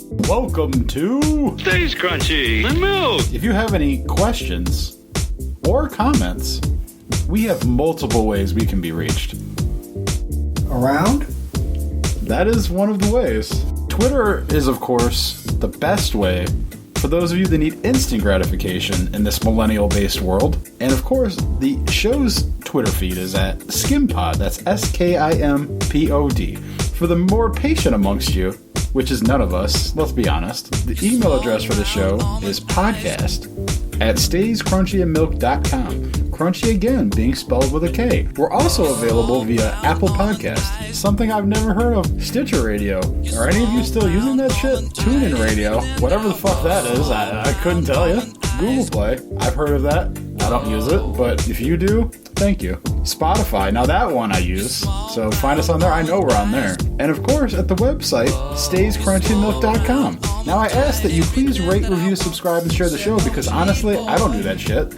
Welcome to Stays Crunchy and Milk. If you have any questions or comments, we have multiple ways we can be reached. Around? That is one of the ways. Twitter is, of course, the best way for those of you that need instant gratification in this millennial-based world. And, of course, the show's Twitter feed is at Skimpod. That's Skimpod. For the more patient amongst you, which is none of us, let's be honest, the email address for the show is podcast@stayscrunchyandmilk.com. Crunchy, again, being spelled with a K. We're also available via Apple Podcast, something I've never heard of, Stitcher Radio. Are any of you still using that shit? TuneIn Radio, whatever the fuck that is, I couldn't tell you. Google Play, I've heard of that. I don't use it, but if you do, thank you. Spotify, now that one I use, so find us on there. I know we're on there. And of course, at the website, stayscrunchyandmilk.com. Now I ask that you please rate, review, subscribe, and share the show, because honestly, I don't do that shit.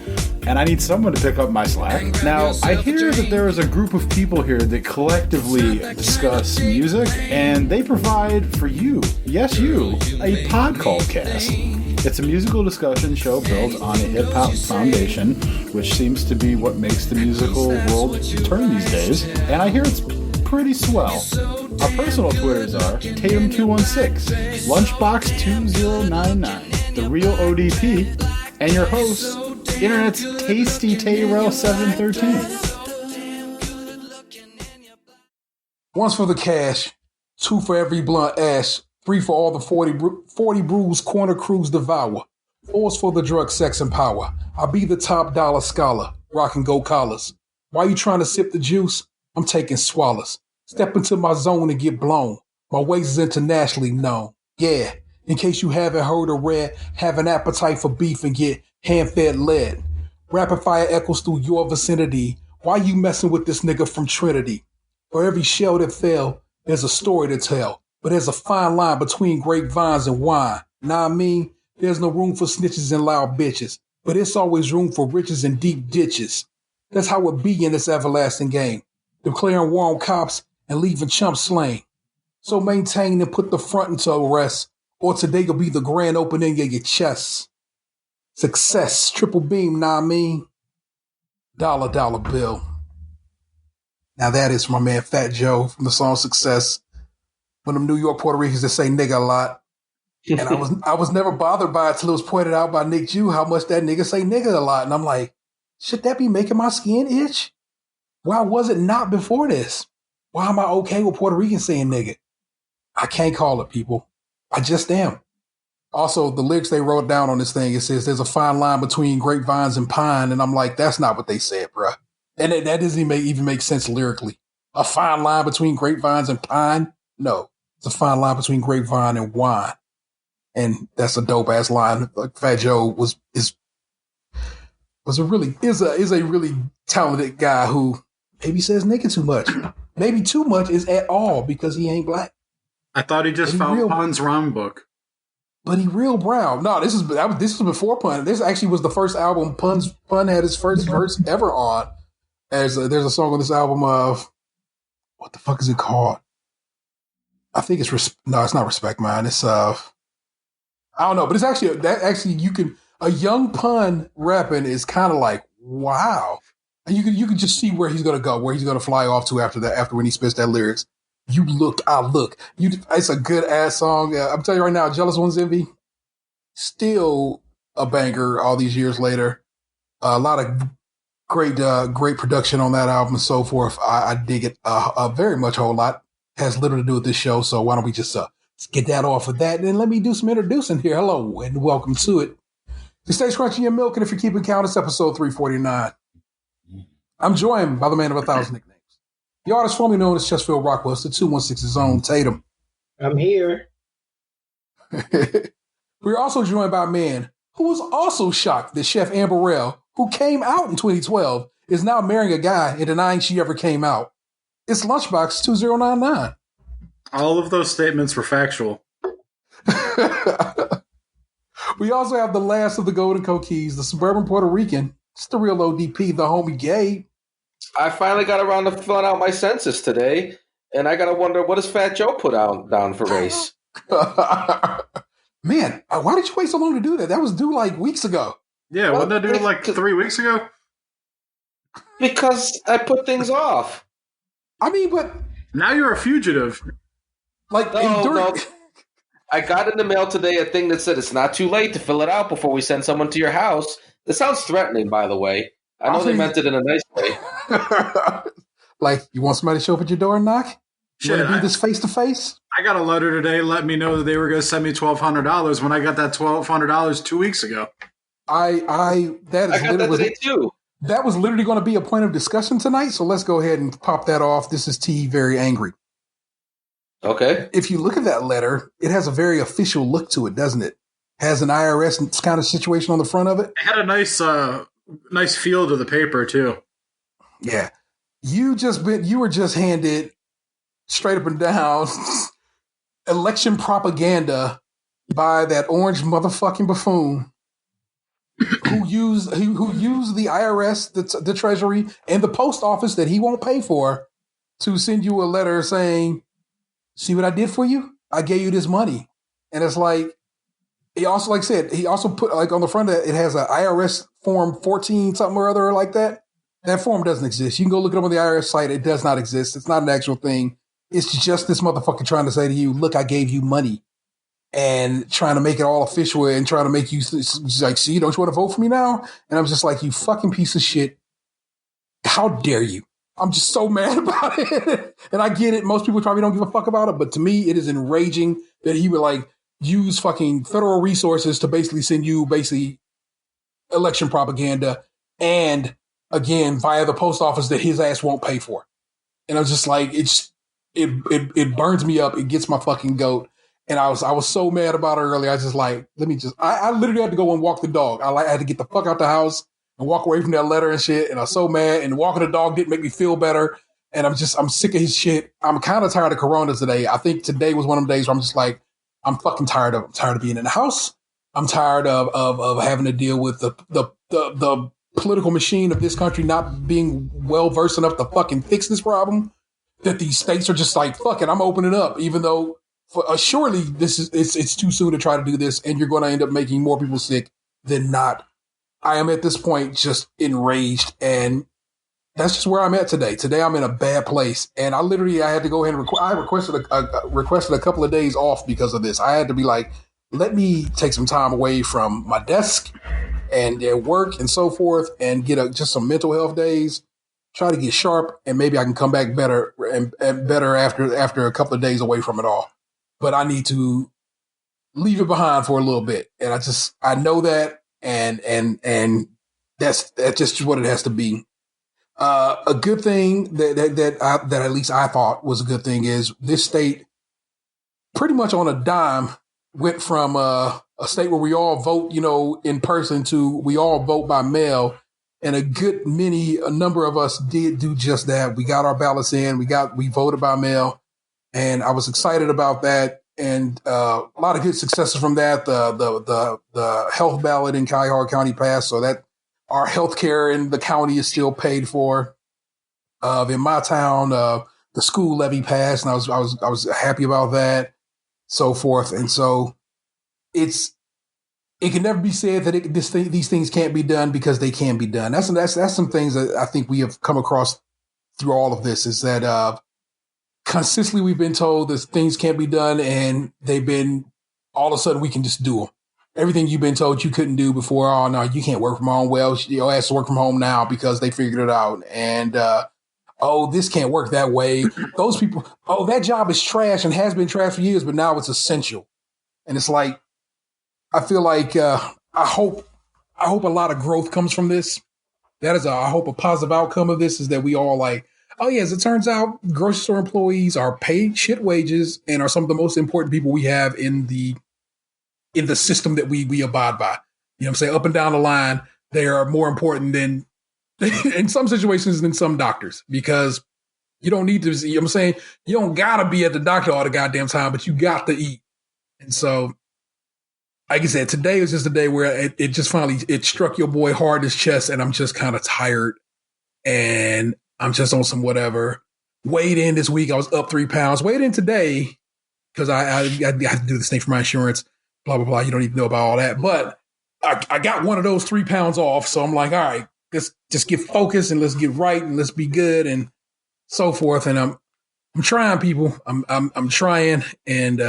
And I need someone to pick up my slack. Now, I hear that there is a group of people here that collectively discuss music, and they provide for you, yes you, a pod called Cast. It's a musical discussion show built on a hip-hop foundation, which seems to be what makes the musical world turn these days, and I hear it's pretty swell. Our personal Twitters are Tatum216, Lunchbox2099, The Real ODP, and your host, Internet's Tasty Tayrell 713. One's for the cash, two for every blunt ash, three for all the 40 brews corner crews devour, four's for the drug, sex, and power. I'll be the top dollar scholar, rocking gold collars. Why you trying to sip the juice? I'm taking swallows. Step into my zone and get blown. My ways is internationally known. Yeah, in case you haven't heard or read, have an appetite for beef and get hand-fed lead. Rapid fire echoes through your vicinity. Why you messing with this nigga from Trinity? For every shell that fell, there's a story to tell. But there's a fine line between grapevines and wine. Nah, I mean, there's no room for snitches and loud bitches. But it's always room for riches and deep ditches. That's how it be in this everlasting game. Declaring war on cops and leaving chumps slain. So maintain and put the front into arrest, or today will be the grand opening of your chest. Success, triple beam, nah I mean. Dollar bill. Now that is from my man Fat Joe from the song Success. One of them New York Puerto Ricans that say nigga a lot. And I was never bothered by it till it was pointed out by Nick Jew how much that nigga say nigga a lot. And I'm like, should that be making my skin itch? Why was it not before this? Why am I okay with Puerto Ricans saying nigga? I can't call it, people. I just am. Also, the lyrics they wrote down on this thing, it says there's a fine line between grapevines and pine. And I'm like, that's not what they said, bruh. And that doesn't even make sense lyrically. A fine line between grapevines and pine? No, it's a fine line between grapevine and wine. And that's a dope ass line. Like Fat Joe is a really talented guy who maybe says nigga too much. Maybe too much is at all because he ain't black. I thought he just found Pun's rhyme book. But he real brown. No, this was before Pun. This actually was the first album Pun had his first verse ever on. There's a song on this album of, what the fuck is it called? I think it's it's not Respect Mine. It's I don't know, but it's actually a young Pun rapping is kind of like, wow. And you can just see where he's gonna go, where he's gonna fly off to after when he spits that lyrics. You look, I look. It's a good ass song. I'm telling you right now, Jealous One's Envy, still a banger all these years later. A lot of great production on that album and so forth. I dig it very much a whole lot. Has little to do with this show, so why don't we just get that off of that, and then let me do some introducing here. Hello, and welcome to it. The Stays Crunchy and Milk, and if you're keeping count, it's episode 349. I'm joined by the man of 1,000 nicknames. The artist formerly known as Chesterfield Rockwell, the 216's own Tatum. I'm here. We're also joined by a man who was also shocked that Chef Amber Rell, who came out in 2012, is now marrying a guy and denying she ever came out. It's Lunchbox 2099. All of those statements were factual. We also have the last of the Golden Coquis, the suburban Puerto Rican. It's the real ODP, the homie Gabe. I finally got around to filling out my census today, and I got to wonder, what does Fat Joe put down for race? Man, why did you wait so long to do that? That was due like weeks ago. Yeah, wasn't that due like 3 weeks ago? Because I put things off. I mean, but now you're a fugitive. Like, No. I got in the mail today a thing that said it's not too late to fill it out before we send someone to your house. This sounds threatening, by the way. I know they meant it in a nice way. Like, you want somebody to show up at your door and knock? You want to do this face to face? I got a letter today letting me know that they were going to send me $1,200 when I got that $1,200 2 weeks ago. I got that today too. That was literally going to be a point of discussion tonight, so let's go ahead and pop that off. This is T very angry. Okay. If you look at that letter, it has a very official look to it, doesn't it? Has an IRS kind of situation on the front of it. It had a nice feel to the paper too. Yeah. You were just handed straight up and down election propaganda by that orange motherfucking buffoon who used the IRS, the Treasury, and the post office that he won't pay for to send you a letter saying, see what I did for you? I gave you this money. And it's like, he also, like I said, he also put, like, on the front of it, it has an IRS form 14 something or other like that. That form doesn't exist. You can go look it up on the IRS site. It does not exist. It's not an actual thing. It's just this motherfucker trying to say to you, look, I gave you money, and trying to make it all official and trying to make you like, see, don't you want to vote for me now? And I'm just like, you fucking piece of shit. How dare you? I'm just so mad about it. And I get it. Most people probably don't give a fuck about it. But to me, it is enraging that he would like use fucking federal resources to basically send you election propaganda, and again, via the post office that his ass won't pay for. And I was just like, it burns me up. It gets my fucking goat. And I was so mad about it earlier. I was just like, I literally had to go and walk the dog. I had to get the fuck out the house and walk away from that letter and shit. And I was so mad, and walking the dog didn't make me feel better. And I'm sick of his shit. I'm kind of tired of Corona today. I think today was one of them days where I'm just like, I'm fucking tired of being in the house. I'm tired of having to deal with the political machine of this country not being well versed enough to fucking fix this problem. That these states are just like, fuck it, I'm opening up, even though surely it's too soon to try to do this, and you're going to end up making more people sick than not. I am at this point just enraged, and that's just where I'm at today. Today I'm in a bad place, and I had to go ahead and I requested a couple of days off because of this. I had to be like, let me take some time away from my desk and work and so forth, and get just some mental health days. Try to get sharp, and maybe I can come back better and better after a couple of days away from it all. But I need to leave it behind for a little bit, and I know that, and that's just what it has to be. A good thing that at least I thought was a good thing is this state, pretty much on a dime, went from a state where we all vote, in person, to we all vote by mail. And a number of us did do just that. We got our ballots in, we voted by mail, and I was excited about that. And a lot of good successes from that. The health ballot in Cuyahoga County passed, so that our health care in the county is still paid for. In my town, the school levy passed, and I was happy about that, so forth. And so it can never be said that these things can't be done, because they can be done. That's some things that I think we have come across through all of this, is that consistently we've been told that things can't be done, and they've been, all of a sudden we can just do them. Everything you've been told you couldn't do before, oh no, you can't work from home. Well, your ass to work from home now because they figured it out. And this can't work that way. Those people, that job is trash and has been trash for years, but now it's essential. And it's like, I feel like I hope a lot of growth comes from this. I hope a positive outcome of this is that we all like, oh yeah, as it turns out, grocery store employees are paid shit wages and are some of the most important people we have in the system that we abide by. You know what I'm saying? Up and down the line, they are more important than, in some situations, than some doctors, because you don't need to, you know what I'm saying? You don't gotta be at the doctor all the goddamn time, but you got to eat. And so, like I said, today was just a day where it just finally, it struck your boy hard in his chest, and I'm just kind of tired, and I'm just on some whatever. Weighed in this week, I was up 3 pounds. Weighed in today, because I have to do this thing for my insurance, blah, blah, blah. You don't even know about all that. But I got one of those 3 pounds off. So I'm like, all right, let's just get focused and let's get right and let's be good and so forth. And I'm trying, people. I'm trying. And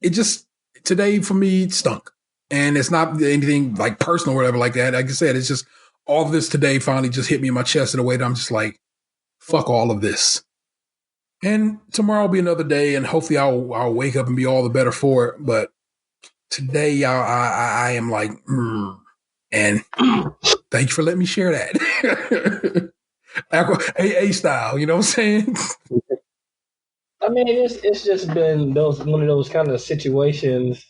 it just, today for me, it stunk. And it's not anything like personal or whatever like that. Like I said, it's just all of this today finally just hit me in my chest in a way that I'm just like, fuck all of this. And tomorrow will be another day, and hopefully I'll wake up and be all the better for it. But today I am like, and thank you for letting me share that. AA style, you know what I'm saying? I mean, it's just been one of those kind of situations.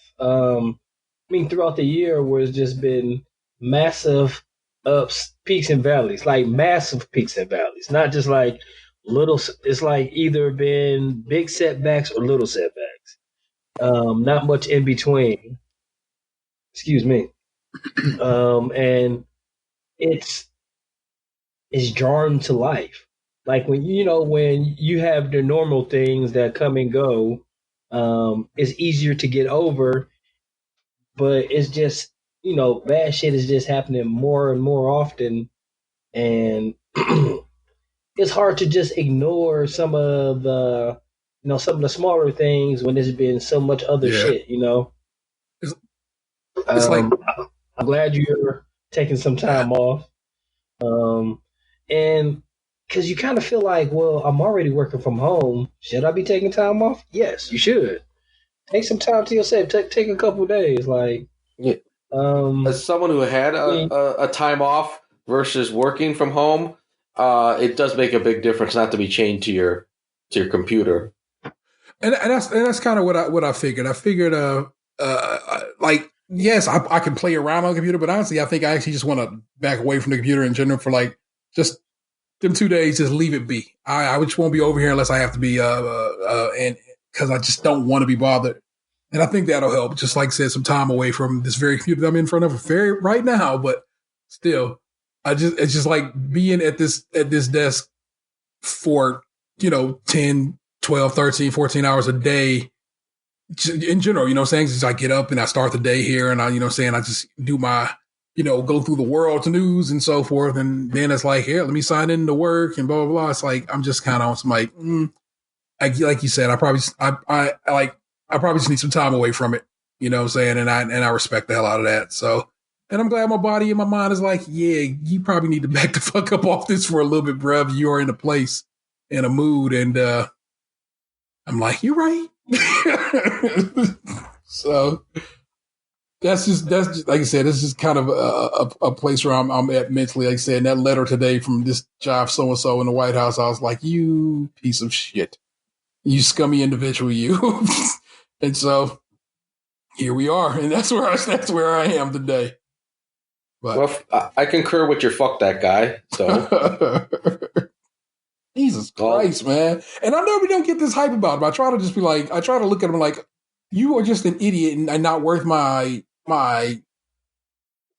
Throughout the year where it's just been massive ups, peaks and valleys, like massive peaks and valleys, not just like little. It's like either been big setbacks or little setbacks. Not much in between. Excuse me. And it's jarring to life. Like when you have the normal things that come and go, it's easier to get over. But it's just, bad shit is just happening more and more often. And it's hard to just ignore some of the smaller things when there's been so much other shit, It's like, I'm glad you're taking some time off. And because you kind of feel like, well, I'm already working from home. Should I be taking time off? Yes, you should. Take some time to yourself. Take a couple of days. Like, yeah. As someone who had a time off versus working from home, it does make a big difference not to be chained to your computer. And that's kind of what I figured. I figured, like, yes, I can play around on the computer, but honestly, I think I actually just want to back away from the computer in general for like just them 2 days. Just leave it be. I just won't be over here unless I have to be, and because I just don't want to be bothered. And I think that'll help. Just like I said, some time away from this very computer that I'm in front of right now, but still, it's just like being at this desk for, 10, 12, 13, 14 hours a day in general, you know what I'm saying? Just I get up and I start the day here and I just do my, go through the world's news and so forth. And then it's like, here, let me sign in to work and blah, blah, blah. It's like, I'm just kind of on some like, like you said, I probably just need some time away from it, you know what I'm saying? And I respect the hell out of that. So, and I'm glad my body and my mind is like, yeah, you probably need to back the fuck up off this for a little bit, bruv. You are in a place, in a mood. And, I'm like, you're right. So that's just like I said, this is kind of a place where I'm at mentally. Like I said, that letter today from this job so-and-so in the White House, I was like, you piece of shit. You scummy individual, you. And so here we are. And that's where I am today. But, well, I concur with your fuck that guy. So Jesus Christ, man. And I know we don't get this hype about him. I try to look at him like, you are just an idiot and not worth my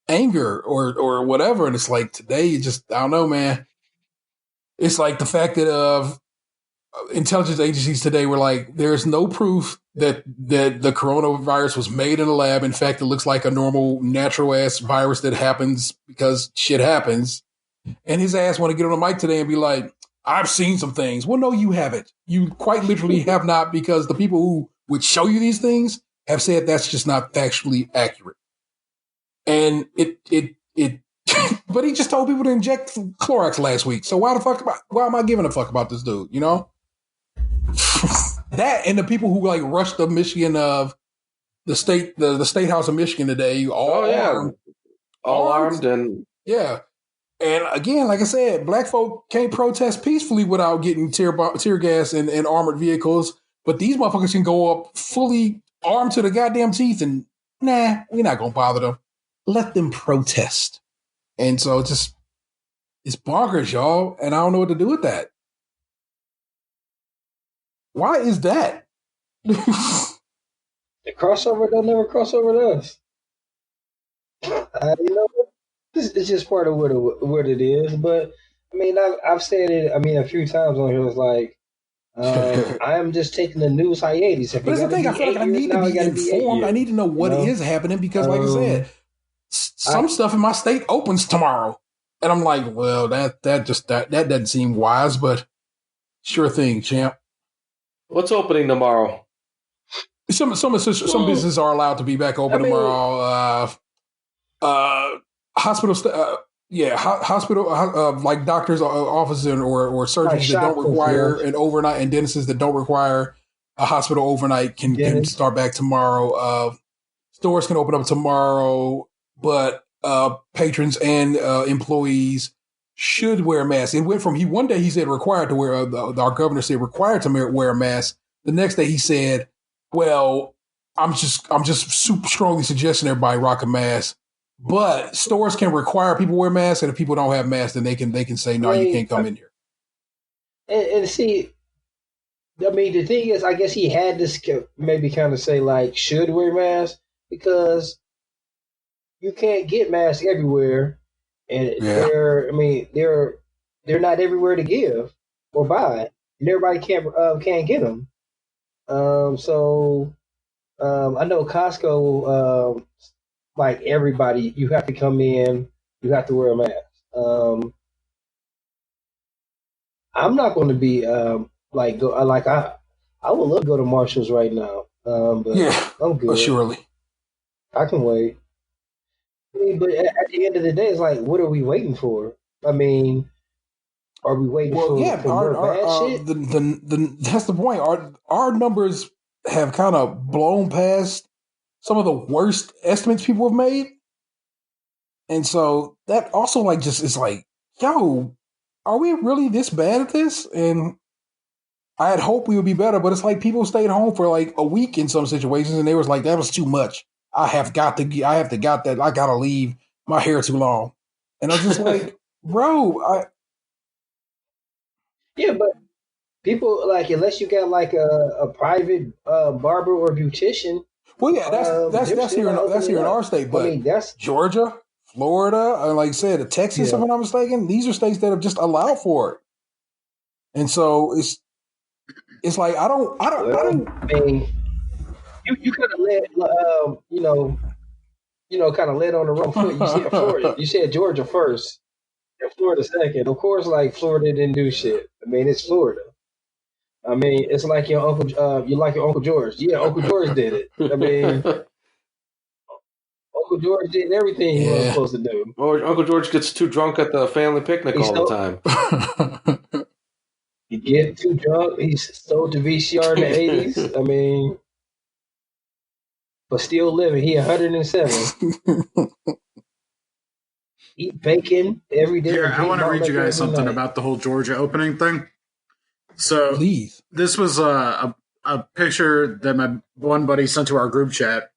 anger or whatever. And it's like today, I don't know, man. It's like the fact that intelligence agencies today were like, there's no proof that the coronavirus was made in a lab. In fact, it looks like a normal natural ass virus that happens because shit happens. And his ass want to get on the mic today and be like, I've seen some things. Well, no, you haven't. You quite literally have not, because the people who would show you these things have said that's just not factually accurate. And it but he just told people to inject Clorox last week. So why am I giving a fuck about this dude, you know? That and the people who like rushed the Michigan of the state house of Michigan today, all armed and yeah. And again, like I said, black folk can't protest peacefully without getting tear gas and armored vehicles. But these motherfuckers can go up fully armed to the goddamn teeth and nah, we're not gonna bother them. Let them protest. And so it's bonkers, y'all. And I don't know what to do with that. Why is that? The crossover don't never cross over to us. It's just part of what it is. But I mean, I've said it. I mean, a few times on here. It's like I am just taking the news hiatus. If But that's the thing. I feel like I need to be informed. I need to know what is happening because, like I said, some stuff in my state opens tomorrow, and I'm like, well, that doesn't seem wise, but sure thing, champ. What's opening tomorrow? Some businesses are allowed to be back open tomorrow. Hospitals, hospital like doctors' offices or surgeons that don't require an overnight, and dentists that don't require a hospital overnight can start back tomorrow. Stores can open up tomorrow, but patrons and employees should wear masks. It went from one day he said required to wear. Our governor said required to wear a mask. The next day he said, "Well, I'm just super strongly suggesting everybody rock a mask." But stores can require people wear masks, and if people don't have masks, then they can say no, you can't come in here. And see, I mean, the thing is, I guess he had to maybe kind of say like should wear masks because you can't get masks everywhere, and they're not everywhere to give or buy, and everybody can't get them. So I know Costco, like everybody, you have to come in, you have to wear a mask. I'm not going to be I would love to go to Marshall's right now. But I'm good. Surely. I can wait. I mean, but at the end of the day, it's like, what are we waiting for? I mean, are we waiting for more bad shit? That's the point. Our numbers have kind of blown past some of the worst estimates people have made. And so that also like just is like, yo, are we really this bad at this? And I had hoped we would be better, but it's like people stayed home for like a week in some situations and they was like, that was too much. I gotta leave. My hair too long. And I was just like, bro, yeah, but people like, unless you got like a private barber or beautician. Well, yeah, that's here in our state, but I mean, that's Georgia, Florida, and like I said, Texas, if I'm not mistaken, these are states that have just allowed for it. And so it's like I don't. I mean, you could have led, kind of led on the wrong foot. You said Florida, you said Georgia first, and Florida second. Of course, like Florida didn't do shit. I mean, it's Florida. I mean, it's like your uncle. You like your Uncle George? Yeah, Uncle George did it. I mean, Uncle George did everything he was supposed to do. Or Uncle George gets too drunk at the family picnic all the time. He get too drunk. He stole the VCR in the 80s. I mean, but still living. He 107. Eat bacon every day. Here, I want to read you guys something about the whole Georgia opening thing. So please. This was a picture that my one buddy sent to our group chat,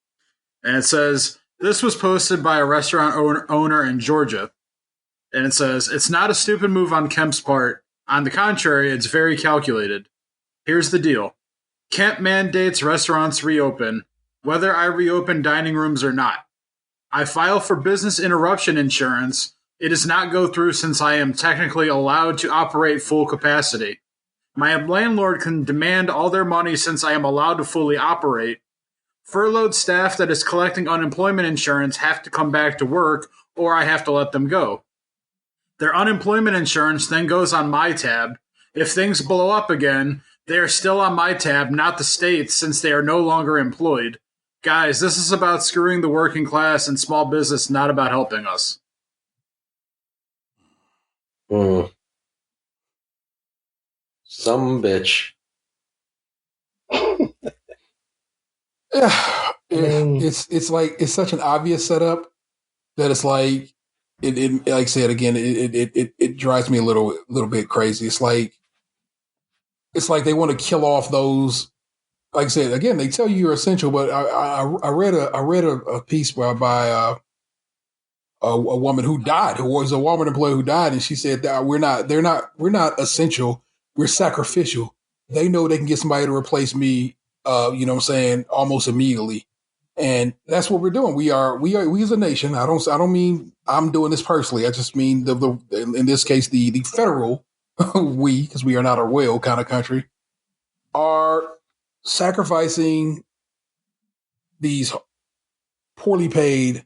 and it says, this was posted by a restaurant owner in Georgia, and it says, it's not a stupid move on Kemp's part. On the contrary, it's very calculated. Here's the deal. Kemp mandates restaurants reopen, whether I reopen dining rooms or not. I file for business interruption insurance. It does not go through since I am technically allowed to operate full capacity. My landlord can demand all their money since I am allowed to fully operate. Furloughed staff that is collecting unemployment insurance have to come back to work, or I have to let them go. Their unemployment insurance then goes on my tab. If things blow up again, they are still on my tab, not the state's, since they are no longer employed. Guys, this is about screwing the working class and small business, not about helping us. Some bitch. It's like it's such an obvious setup that it's like it like I said again, it drives me a little bit crazy. It's like they want to kill off those. Like I said again, they tell you you're essential, but I read a piece by a woman who died, who was a Walmart employee who died, and she said that we're not essential, we're sacrificial. They know they can get somebody to replace me, you know what I'm saying, almost immediately. And that's what we're doing. We as a nation. I don't mean I'm doing this personally. I just mean the in this case the federal we, because we are not a royal kind of country. are sacrificing these poorly paid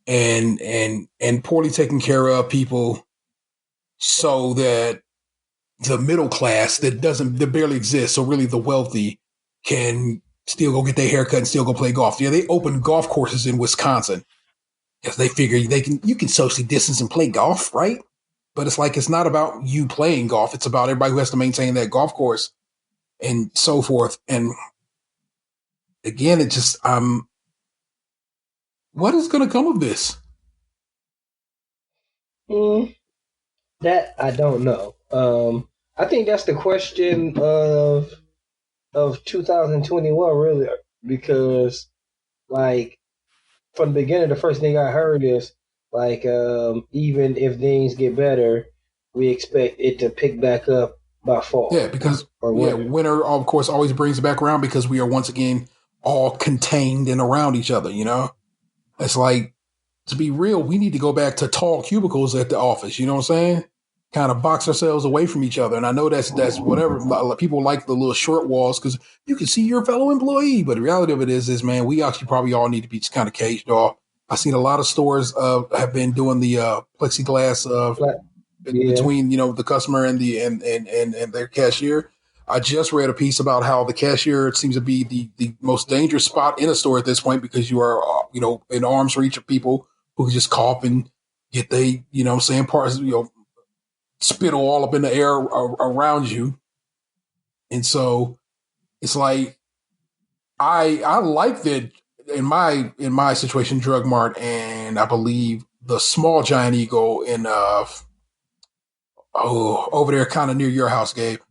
and poorly taken care of people so that the middle class that barely exists, so really the wealthy, can still go get their haircut and still go play golf. Yeah, they open golf courses in Wisconsin because they figure you can socially distance and play golf, right? But it's like, it's not about you playing golf. It's about everybody who has to maintain that golf course and so forth. And again, it just, what is going to come of this? That I don't know. I think that's the question of 2021, really, because like from the beginning, the first thing I heard is like, even if things get better, we expect it to pick back up by fall. Yeah, because winter, of course, always brings it back around because we are once again all contained and around each other. It's like, to be real, we need to go back to tall cubicles at the office. You know what I'm saying? Kind of box ourselves away from each other. And I know that's whatever. People like the little short walls because you can see your fellow employee. But the reality of it is, man, we actually probably all need to be just kind of caged off. I've seen a lot of stores have been doing the plexiglass between the customer and their cashier. I just read a piece about how the cashier seems to be the most dangerous spot in a store at this point because you are in arm's reach of people who can just cough and get parts spittle all up in the air around you. And so it's like, I like that in my situation, Drug Mart, and I believe the small Giant Eagle in over there kind of near your house, Gabe.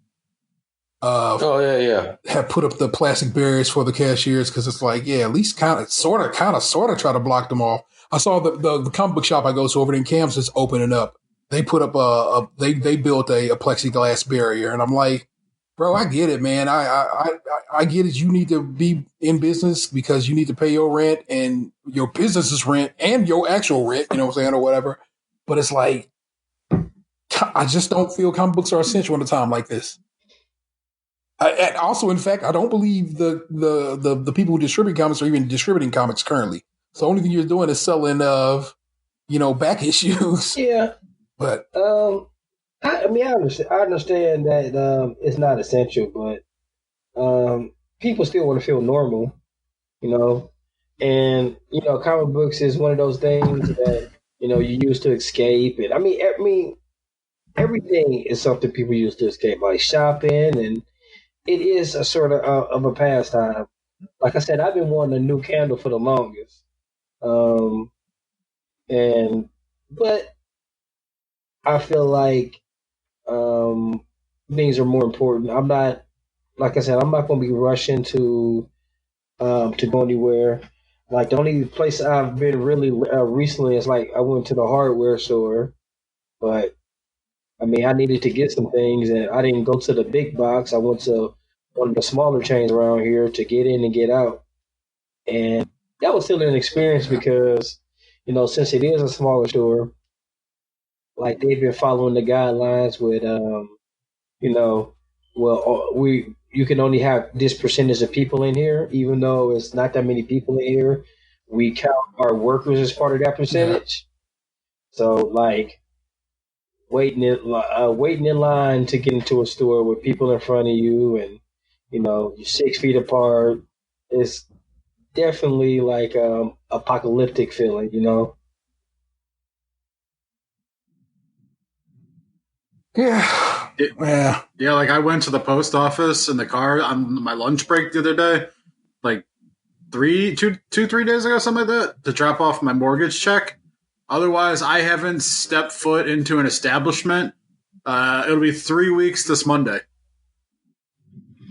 Have put up the plastic barriers for the cashiers because it's like, yeah, at least kind of sort of try to block them off. I saw the comic book shop I go to over there in Kansas opening up. They put up they built a plexiglass barrier, and I'm like, bro, I get it, man. I get it. You need to be in business because you need to pay your rent and your business's rent and your actual rent, you know what I'm saying, or whatever. But it's like, I just don't feel comic books are essential in a time like this. And also, in fact, I don't believe the people who distribute comics are even distributing comics currently. So the only thing you're doing is selling back issues. Yeah. But I understand that it's not essential, but people still want to feel normal, and comic books is one of those things that you use to escape. And I mean everything is something people use to escape, like shopping, and it is a sort of a pastime. Like I said, I've been wanting a new candle for the longest, but I feel like things are more important. I'm not going to be rushing to go anywhere. Like the only place I've been really recently is like I went to the hardware store, but I needed to get some things, and I didn't go to the big box. I went to one of the smaller chains around here to get in and get out, and that was still an experience because since it is a smaller store. Like they've been following the guidelines with, you can only have this percentage of people in here, even though it's not that many people in here. We count our workers as part of that percentage. Yeah. So like waiting in line to get into a store with people in front of you, and you're 6 feet apart. It's definitely like apocalyptic feeling, Yeah. Yeah, like I went to the post office in the car on my lunch break the other day, like 3 days ago, something like that, to drop off my mortgage check. Otherwise, I haven't stepped foot into an establishment. It'll be 3 weeks this Monday.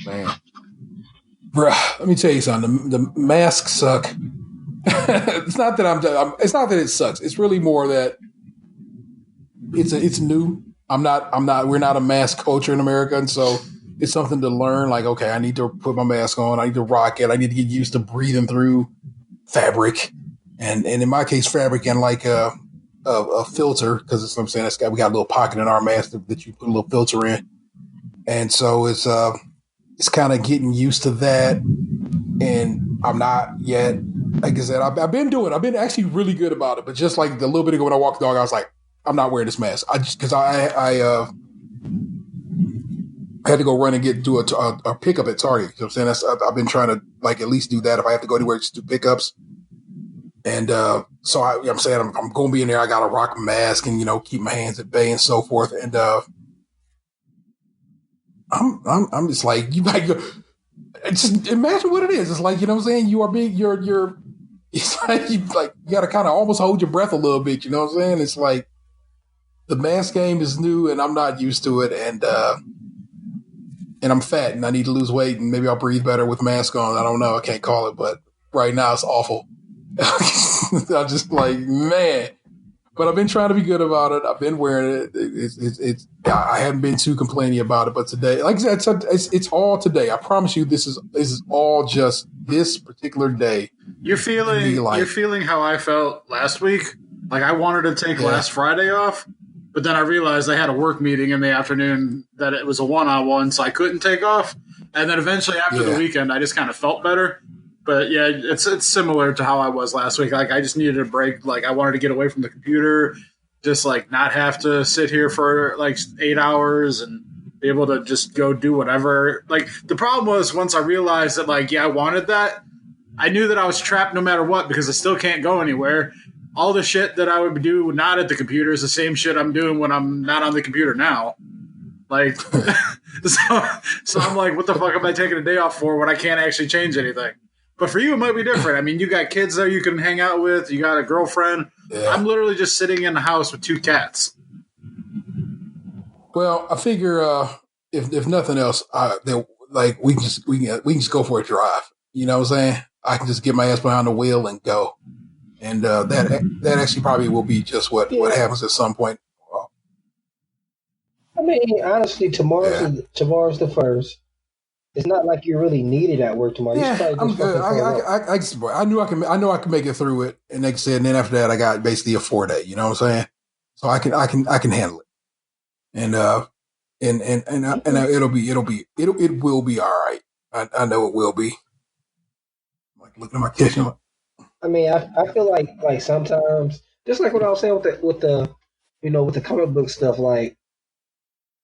Man. Bruh, let me tell you something. The masks suck. It's not that it's not that it sucks. It's really more that it's new. We're not a mask culture in America. And so it's something to learn. Like, okay, I need to put my mask on. I need to rock it. I need to get used to breathing through fabric. And in my case, fabric and like a filter, because that's what I'm saying. We got a little pocket in our mask that you put a little filter in. And so it's, it's kind of getting used to that, and I'm not yet. Like I said, I've been actually really good about it, but just like the little bit ago when I walked the dog, I was like, I'm not wearing this mask. Because I had to go run and do a pickup at Target. You know what I'm saying? I've been trying to like at least do that if I have to go anywhere, just do pickups. And so I'm saying I'm going to be in there. I got to rock a mask and keep my hands at bay and so forth. And I'm just like just imagine what it is. It's like, you know what I'm saying? You are being you're it's like you got to kind of almost hold your breath a little bit. You know what I'm saying? It's like the mask game is new and I'm not used to it. And I'm fat and I need to lose weight and maybe I'll breathe better with mask on. I don't know. I can't call it, but right now it's awful. I'm just like, man. But I've been trying to be good about it. I've been wearing it. I haven't been too complaining about it. But today, like I said, it's all today. I promise you, this is all just this particular day. You're feeling how I felt last week. Like I wanted to take last Friday off, but then I realized I had a work meeting in the afternoon that it was a one-on-one, so I couldn't take off. And then eventually after the weekend, I just kind of felt better. But yeah, it's similar to how I was last week. Like I just needed a break. Like I wanted to get away from the computer, just like not have to sit here for like 8 hours and be able to just go do whatever. Like the problem was once I realized that I wanted that, I knew that I was trapped no matter what because I still can't go anywhere. All the shit that I would do not at the computer is the same shit I'm doing when I'm not on the computer now. Like, so I'm like, what the fuck am I taking a day off for when I can't actually change anything? But for you, it might be different. I mean, you got kids there you can hang out with. You got a girlfriend. Yeah. I'm literally just sitting in the house with 2 cats. Well, I figure if nothing else, we can just go for a drive. You know what I'm saying? I can just get my ass behind the wheel and go. And that actually probably will be just what happens at some point. I mean, honestly, tomorrow's the first. It's not like you're really needed at work tomorrow. Yeah, I'm good. I know I can make it through it. And like I said, and then after that, I got basically a 4-day. You know what I'm saying? So I can handle it. And it will be all right. I know it will be. I'm like looking at my kitchen. I mean, I feel like sometimes, just like what I was saying with the comic book stuff, like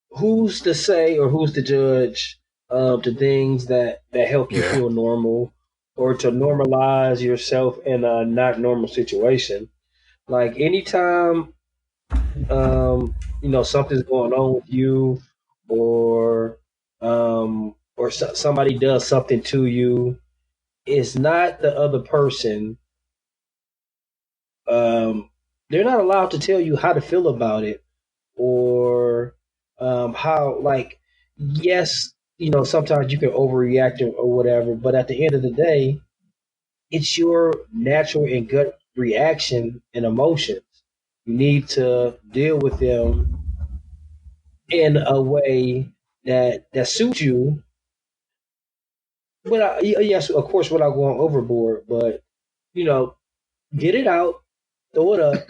who's to say or who's to judge to things that help you feel normal or to normalize yourself in a not normal situation. Like anytime, something's going on with you or somebody does something to you, it's not the other person. They're not allowed to tell you how to feel about it or how, like, yes, sometimes you can overreact or whatever, but at the end of the day, it's your natural and gut reaction and emotions. You need to deal with them in a way that suits you. Yes, of course, without going overboard, but get it out, throw it up,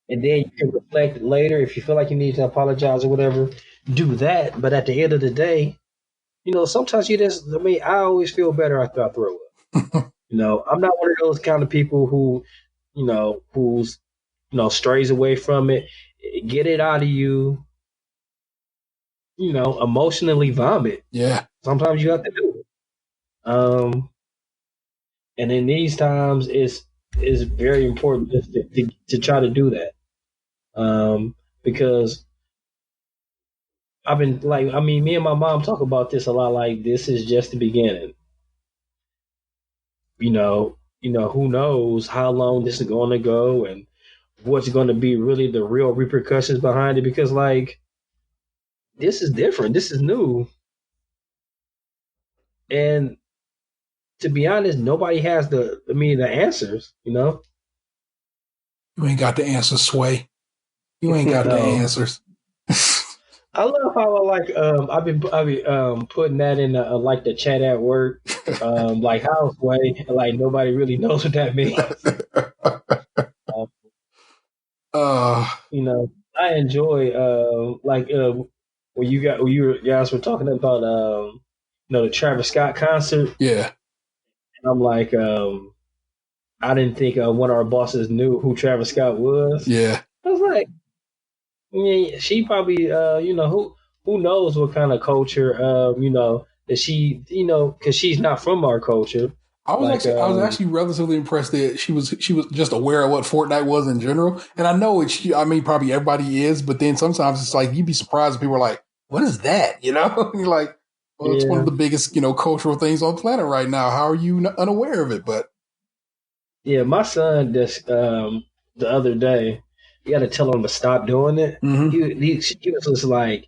and then you can reflect later if you feel like you need to apologize or whatever. Do that, but at the end of the day, sometimes I always feel better after I throw up. I'm not one of those kind of people who, who's, strays away from it. Get it out of you, emotionally vomit. Yeah. Sometimes you have to do it. And in these times, it's very important just to try to do that. Because me and my mom talk about this a lot. Like, this is just the beginning. Who knows how long this is going to go and what's going to be really the real repercussions behind it. Because, like, this is different. This is new. And to be honest, nobody has the answers, You ain't got the answers, Sway. You ain't got the answers. I love how I've been putting that in like the chat at work, like houseway, like nobody really knows what that means. I enjoy when you guys were talking about the Travis Scott concert. Yeah. And I'm like, I didn't think one of our bosses knew who Travis Scott was. Yeah. I was like, yeah, she probably, who knows what kind of culture, that she, because she's not from our culture. I was actually relatively impressed that she was just aware of what Fortnite was in general. And I know probably everybody is, but then sometimes it's like, you'd be surprised if people are like, what is that? You know, you're like, well, it's one of the biggest, cultural things on the planet right now. How are you unaware of it? But yeah, my son just, the other day, you got to tell him to stop doing it. mm-hmm. He was just like,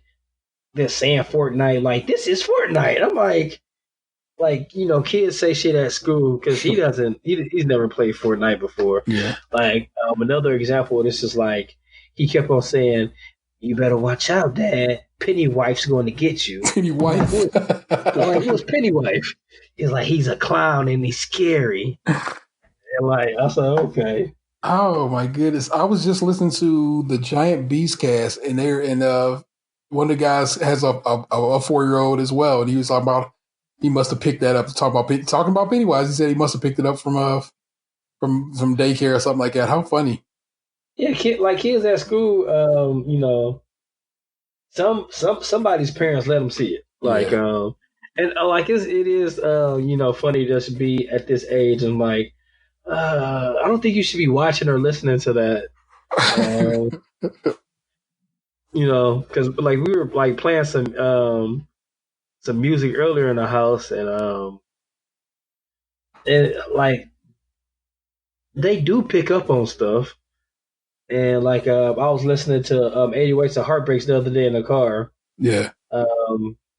they're saying Fortnite, like, this is Fortnite. I'm like, kids say shit at school because he's never played Fortnite before. Yeah. Like, another example of this is like, he kept on saying, you better watch out, Dad. Pennywife's going to get you. Pennywife? Like, who's Pennywife? He's like, he's a clown and he's scary. And like, I said, okay. Oh my goodness. I was just listening to the Giant Beast cast and one of the guys has a 4-year-old as well. And he was talking about, he must have picked that up to talking about Pennywise. He said he must have picked it up from daycare or something like that. How funny! Yeah, kids at school, somebody's parents let them see it. Like, and like it is, funny just to be at this age and like, I don't think you should be watching or listening to that. Because like we were like playing some music earlier in the house, and like they do pick up on stuff. And like I was listening to 808s and Heartbreaks the other day in the car. Yeah.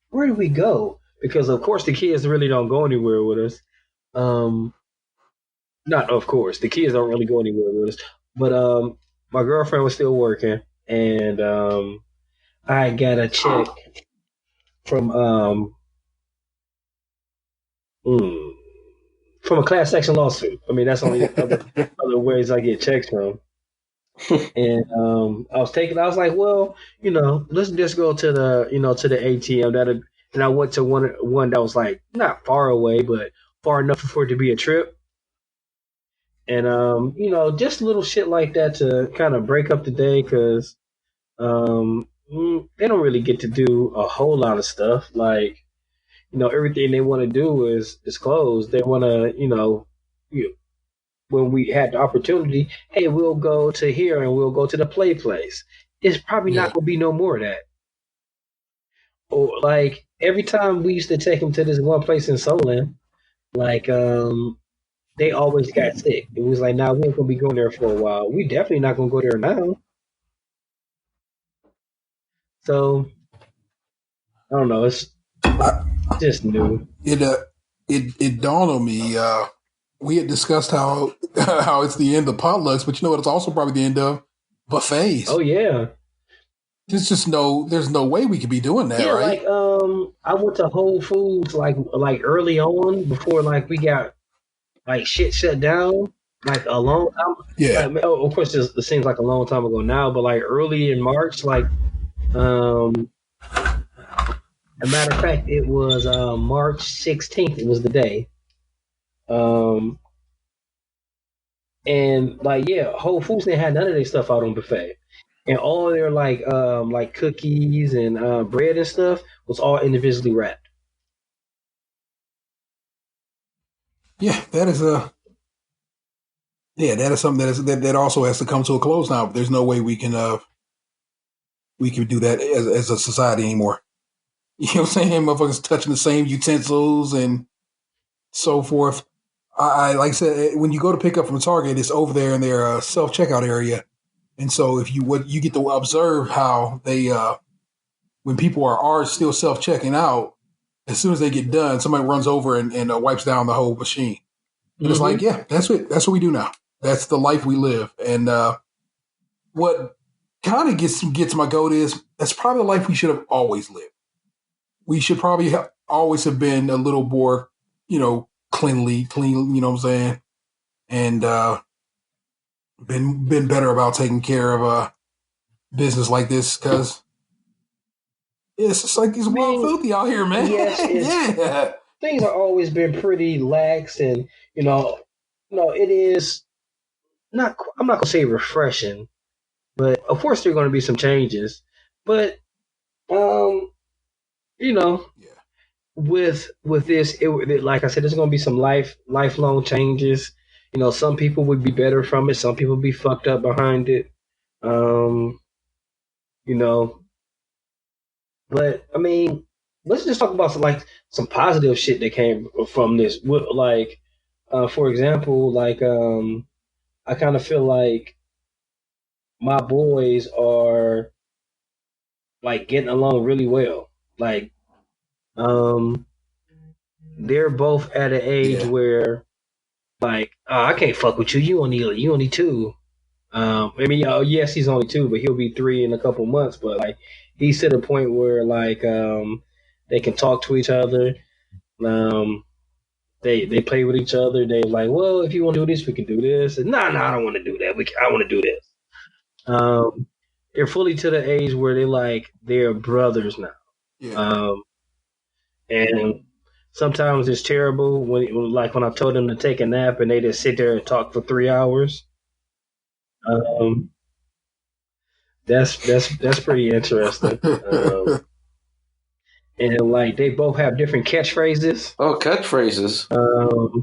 Where do we go? Because of course the kids really don't go anywhere with us. Not of course the kids don't really go anywhere with us. But my girlfriend was still working, and I got a check from a class action lawsuit. I mean, that's only other ways I get checks from. And I was like, well, let's just go to the ATM. And I went to one that was like not far away, but far enough for it to be a trip. And just little shit like that to kind of break up the day, because they don't really get to do a whole lot of stuff. Like, everything they want to do is closed. They want to, when we had the opportunity, hey, we'll go to here and we'll go to the play place. It's probably not going to be no more of that. Or like every time we used to take them to this one place in Solon, like they always got sick. It was like, nah, we ain't going to be going there for a while. We definitely not going to go there now. So I don't know. It's just new. It dawned on me. We had discussed how it's the end of potlucks, but it's also probably the end of buffets. Oh yeah. There's no way we could be doing that, right? Like I went to Whole Foods like early on before like we got like shit shut down like a long time. Yeah. Like, of course, it seems like a long time ago now, but like early in March, like a matter of fact, it was March 16th. It was the day. And like, yeah, Whole Foods didn't have none of their stuff out on buffet, and all their like cookies and bread and stuff was all individually wrapped. Yeah, that is something that also has to come to a close now. There's no way we can do that as a society anymore. You know what I'm saying? Motherfuckers touching the same utensils and so forth. I like I said, when you go to pick up from Target, it's over there in their self-checkout area. And so if you get to observe how they, when people are still self-checking out, as soon as they get done, somebody runs over and wipes down the whole machine. And It's like, yeah, that's it. That's what we do now. That's the life we live. And what kind of gets my goat is that's probably the life we should have always lived. We should probably always have been a little more, clean, you know what I'm saying? And been better about taking care of business like this, because It's just like it's wild filthy out here, man. Yes, yeah. things have always been pretty lax, and it is not. I'm not gonna say refreshing, but of course there are going to be some changes. But you know, Yeah. with this, like I said, there's going to be some lifelong changes. Some people would be better from it. Some people would be fucked up behind it. You know, but I mean, let's just talk about some positive shit that came from this. Like, for example, like I kind of feel like my boys are like getting along really well. Like, they're both at an age where like, oh, I can't fuck with you. You only two. I mean, yes, he's only two, but he'll be three in a couple months. But like, he's to the point where like they can talk to each other. Um, they play with each other. They like, well, if you want to do this, we can do this. And nah, I don't want to do that. I want to do this. They're fully to the age where they're brothers now. Yeah. And sometimes it's terrible when I told them to take a nap and they just sit there and talk for 3 hours. That's pretty interesting. And like they both have different catchphrases. Oh, catchphrases.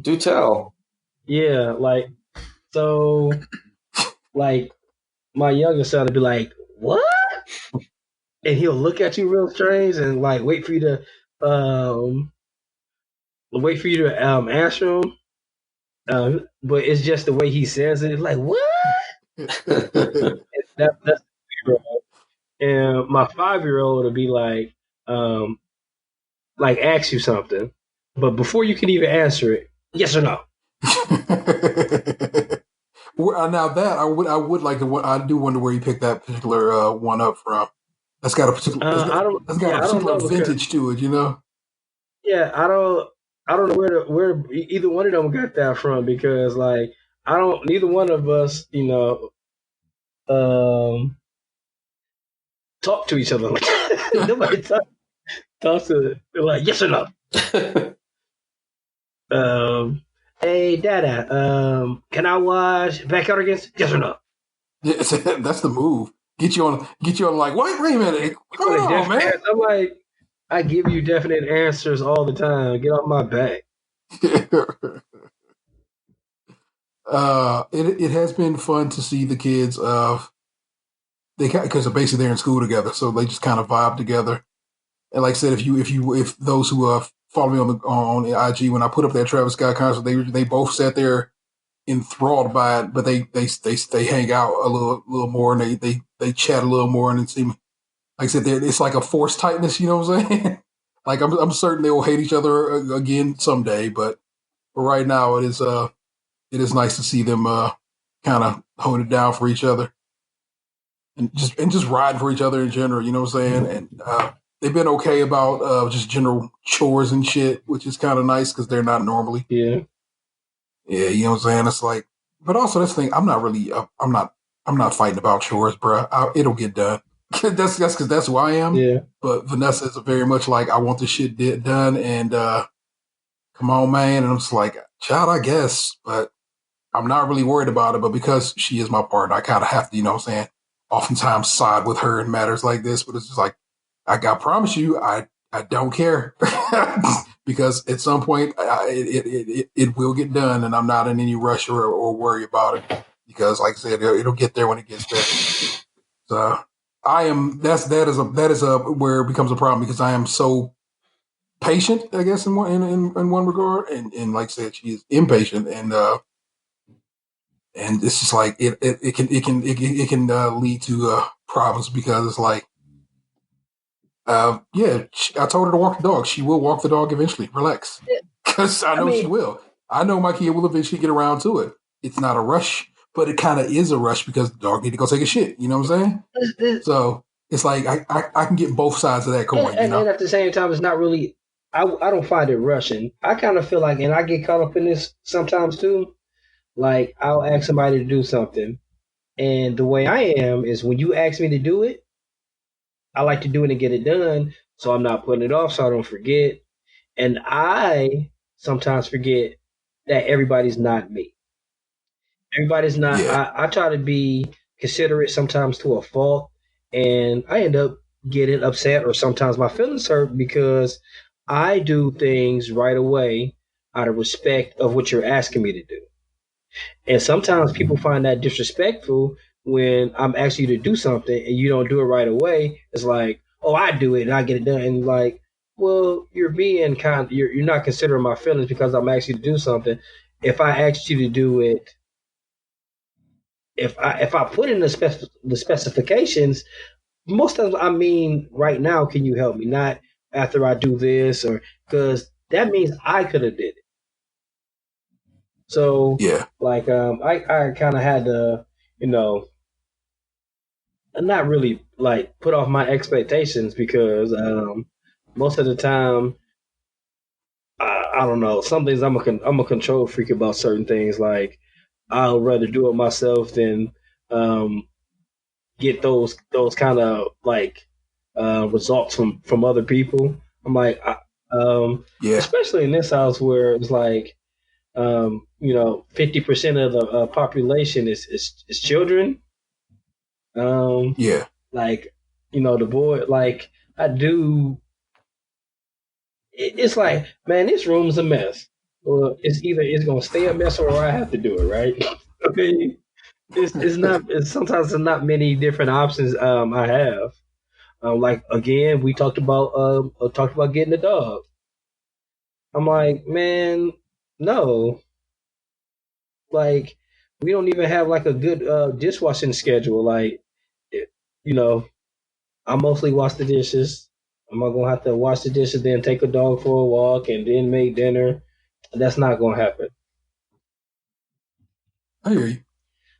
Do tell. Yeah, so my youngest son would be like, "What?" And he'll look at you real strange and like wait for you to answer him. But it's just the way he says it. It's like, what? That's and my 5-year-old will be like ask you something, but before you can even answer it, yes or no. Now that I would like to. I do wonder where you picked that particular one up from. That's got a particular. That's got a particular vintage to it, Yeah, I don't know where either one of them got that from because like neither one of us talk to each other like that. Nobody talks to like yes or no. Hey, Dada, can I watch Backyardigans? Yes or no? Yes, that's the move. Get you on like, wait a minute. Hold on, man. I'm like, I give you definite answers all the time. Get off my back. It has been fun to see the kids. Because basically they're in school together, so they just kind of vibe together. And like I said, if those who follow me on IG, when I put up that Travis Scott concert, they both sat there enthralled by it, but they hang out a little more and they chat a little more, and it seems like I said, it's like a forced tightness. You know what I'm saying? Like I'm certain they will hate each other again someday, but right now it is nice to see them kind of hold it down for each other and just riding for each other in general. You know what I'm saying? And they've been okay about just general chores and shit, which is kind of nice because they're not normally. Yeah. Yeah, you know what I'm saying? It's like, but also this thing, I'm not fighting about chores, bro. It'll get done. that's because that's who I am. Yeah. But Vanessa is very much like, I want this shit done, and come on, man. And I'm just like, child, I guess, but I'm not really worried about it. But because she is my partner, I kind of have to, you know what I'm saying, oftentimes side with her in matters like this. But it's just like, I promise you, I don't care. Because at some point it will get done, and I'm not in any rush or worry about it. Because, like I said, it'll get there when it gets there. So I am. That is where it becomes a problem because I am so patient, I guess, in one regard, and like I said, she is impatient, and it's just like it can lead to problems because it's like. I told her to walk the dog. She will walk the dog eventually. Relax. Because I know she will. I know my kid will eventually get around to it. It's not a rush, but it kind of is a rush because the dog need to go take a shit. You know what I'm saying? So it's like I can get both sides of that coin. And at the same time, it's not really, I don't find it rushing. I kind of feel like, and I get caught up in this sometimes too, like I'll ask somebody to do something. And the way I am is when you ask me to do it, I like to do it and get it done, so I'm not putting it off, so I don't forget. And I sometimes forget that everybody's not me. Everybody's not. Yeah. I try to be considerate sometimes to a fault, and I end up getting upset or sometimes my feelings hurt because I do things right away out of respect of what you're asking me to do. And sometimes people find that disrespectful when I'm asking you to do something and you don't do it right away. It's like, oh, I do it and I get it done. And like, well, you're being you're not considering my feelings because I'm asking you to do something. If I asked you to do it, if I put in the specifications, most of them, I mean, right now, can you help me? Not after I do this, or because that means I could have did it. So Yeah. like I kind of had to, you know, not really like put off my expectations because most of the time I don't know, some things I'm a control freak about certain things. Like I'll rather do it myself than um, get those kind of like results from other people. I'm like, Yeah. especially in this house where it's like, 50% of the population is children. Yeah. Like, the boy, like I do. It's like, man, this room's a mess. Well, it's either it's gonna stay a mess or I have to do it, right? I mean, it's not. It's sometimes there's not many different options. I have. Like again, we talked about getting a dog. I'm like, man, no. Like, we don't even have like a good dishwashing schedule. Like, it- you know, I mostly wash the dishes. I'm not gonna have to wash the dishes, then take a dog for a walk, and then make dinner. That's not gonna happen. I hear you.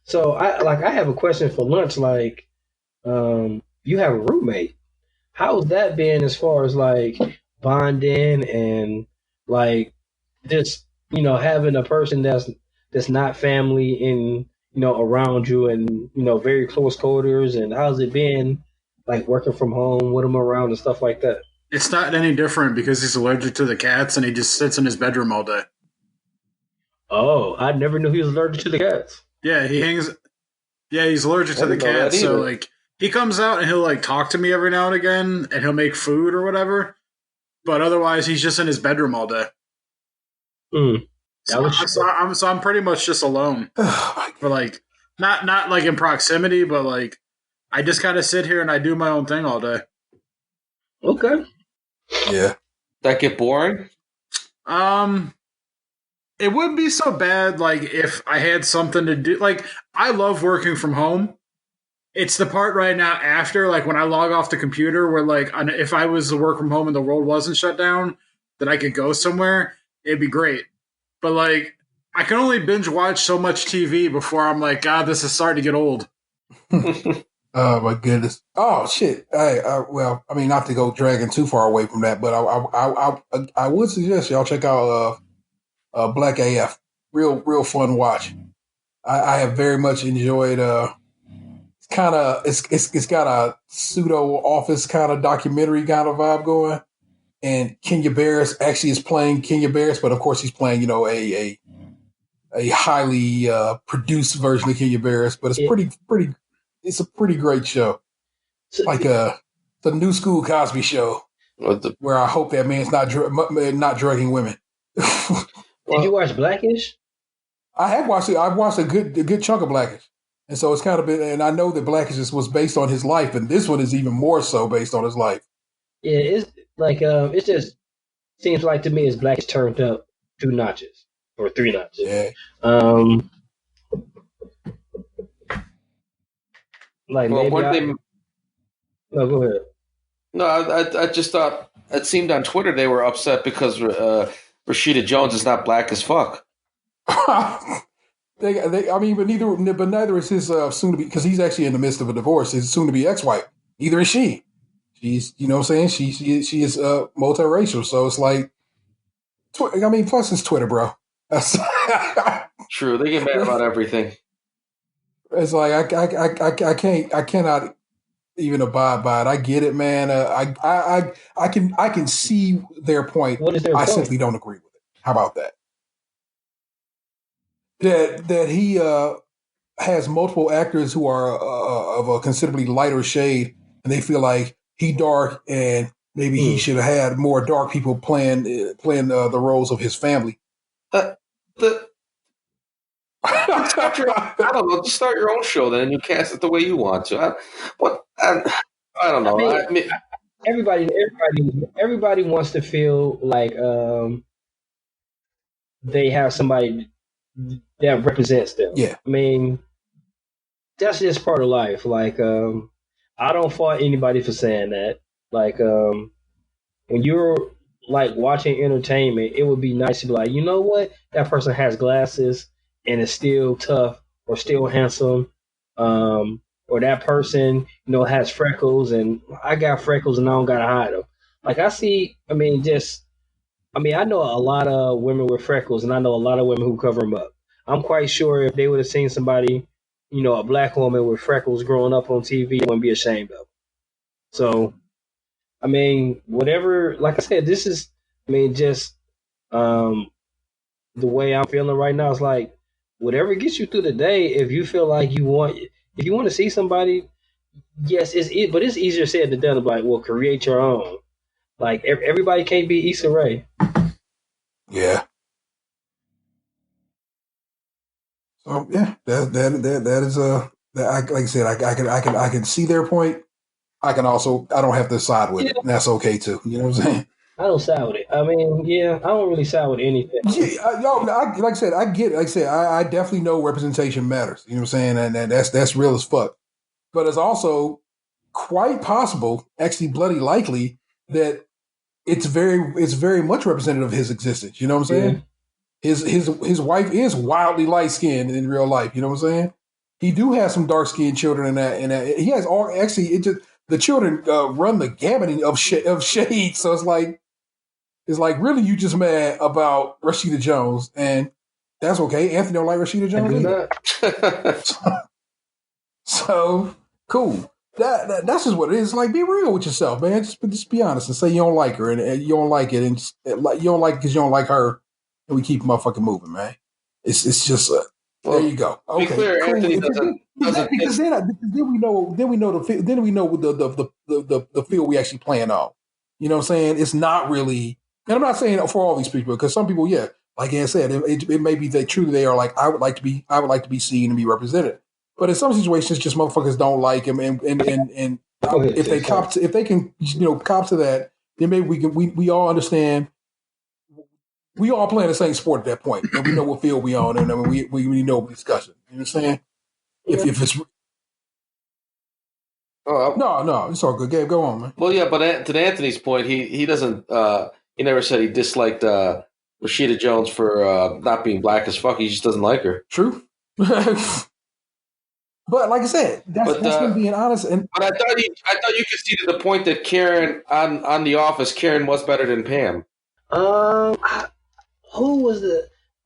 So I have a question for lunch. Like, you have a roommate. How's that been as far as like bonding and like just having a person that's not family in around you and very close quarters, and how's it been like working from home with them around and stuff like that? It's not any different because he's allergic to the cats and he just sits in his bedroom all day. Oh, I never knew he was allergic to the cats. Yeah, he hangs. Yeah, he's allergic I to the didn't know that cats. So either. like, he comes out and he'll like talk to me every now and again, and he'll make food or whatever. But otherwise, he's just in his bedroom all day. Mm. So I'm pretty much just alone. For like, not like in proximity, but like, I just kind of sit here and I do my own thing all day. Okay. Yeah. That get boring? It wouldn't be so bad, like, if I had something to do. Like, I love working from home. It's the part right now after, like, when I log off the computer where, like, if I was to work from home and the world wasn't shut down, that I could go somewhere, it'd be great. But, like, I can only binge watch so much TV before I'm like, God, this is starting to get old. Oh my goodness! Oh shit! Well, I mean, not to go dragging too far away from that, but I would suggest y'all check out Black AF. Real fun watch. I have very much enjoyed. It's got a pseudo office kind of documentary kind of vibe going, and Kenya Barris actually is playing Kenya Barris, but of course he's playing a highly produced version of Kenya Barris, but it's pretty. It's a pretty great show. Like the new school Cosby show, where I hope that man's not drugging women. Did you watch Blackish? I have watched it. I've watched a good chunk of Blackish, and so it's kind of been. And I know that Blackish was based on his life, and this one is even more so based on his life. Yeah, it's like it just seems like to me as Blackish turned up 2 notches or 3 notches. Yeah. Like Well, maybe no, go ahead. No, I just thought it seemed on Twitter they were upset because Rashida Jones is not black as fuck. I mean, but neither is his soon to be, because he's actually in the midst of a divorce. His soon to be ex-wife. Neither is she. She's, you know what I'm saying? She is multiracial. So it's like, I mean, plus it's Twitter, bro. True, they get mad about everything. It's like I cannot. even abide by it. I get it, man. I can see their point. What is their point? Simply don't agree with it. How about that? That he has multiple actors who are of a considerably lighter shade, and they feel like he dark, and maybe he should have had more dark people playing the roles of his family. I don't know. Just start your own show, then, and you cast it the way you want to. I don't know. I mean, everybody wants to feel like they have somebody that represents them. Yeah. I mean, that's just part of life. Like, I don't fault anybody for saying that. Like, when you're like watching entertainment, it would be nice to be like, you know what? That person has glasses and is still tough or still handsome. Or that person, has freckles and I got freckles and I don't gotta hide them. Like I know a lot of women with freckles and I know a lot of women who cover them up. I'm quite sure if they would have seen somebody, a black woman with freckles growing up on TV, they wouldn't be ashamed of them. So, whatever, like I said, this is, just the way I'm feeling right now is like, whatever gets you through the day, if you feel like if you want to see somebody, yes, but it's easier said than done. Like, well, create your own. Like, everybody can't be Issa Rae. Yeah. So yeah, that is like I said, I can see their point. I don't have to side with it. And that's okay too. You know what I'm saying? I don't side with it. I don't really side with anything. Yeah, like I said, I get it. Like I said, I definitely know representation matters. You know what I'm saying? And that's real as fuck. But it's also quite possible, actually bloody likely, that it's very much representative of his existence. You know what I'm saying? Yeah. His wife is wildly light skinned in real life. You know what I'm saying? He do have some dark skinned children in that. He has all the children run the gamut of shades. So it's like really you just mad about Rashida Jones, and that's okay. Anthony don't like Rashida Jones either. So cool. That's just what it is. Like, be real with yourself, man. Just be honest and say you don't like her and you don't like it, and you don't like it because you don't like her, and we keep motherfucking moving, man. It's just there you go. Okay, be clear, cool. Anthony doesn't because then we know the field we actually playing on. You know what I'm saying? It's not really, and I'm not saying for all these people, because some people, yeah, like I said, it may be that truly they are like, I would like to be seen and be represented. But in some situations, just motherfuckers don't like him, and if they can cop to that, then maybe we all understand. We all playing the same sport at that point, and we know what field we on, and we know what we're discussing. You know what I'm saying? If it's no, it's all good. Gabe, go on, man. Well, yeah, but to Anthony's point, he doesn't. He never said he disliked Rashida Jones for not being black as fuck. He just doesn't like her. True. But like I said, that's him being honest. But I thought you conceded the point that Karen on The Office, Karen was better than Pam. Who was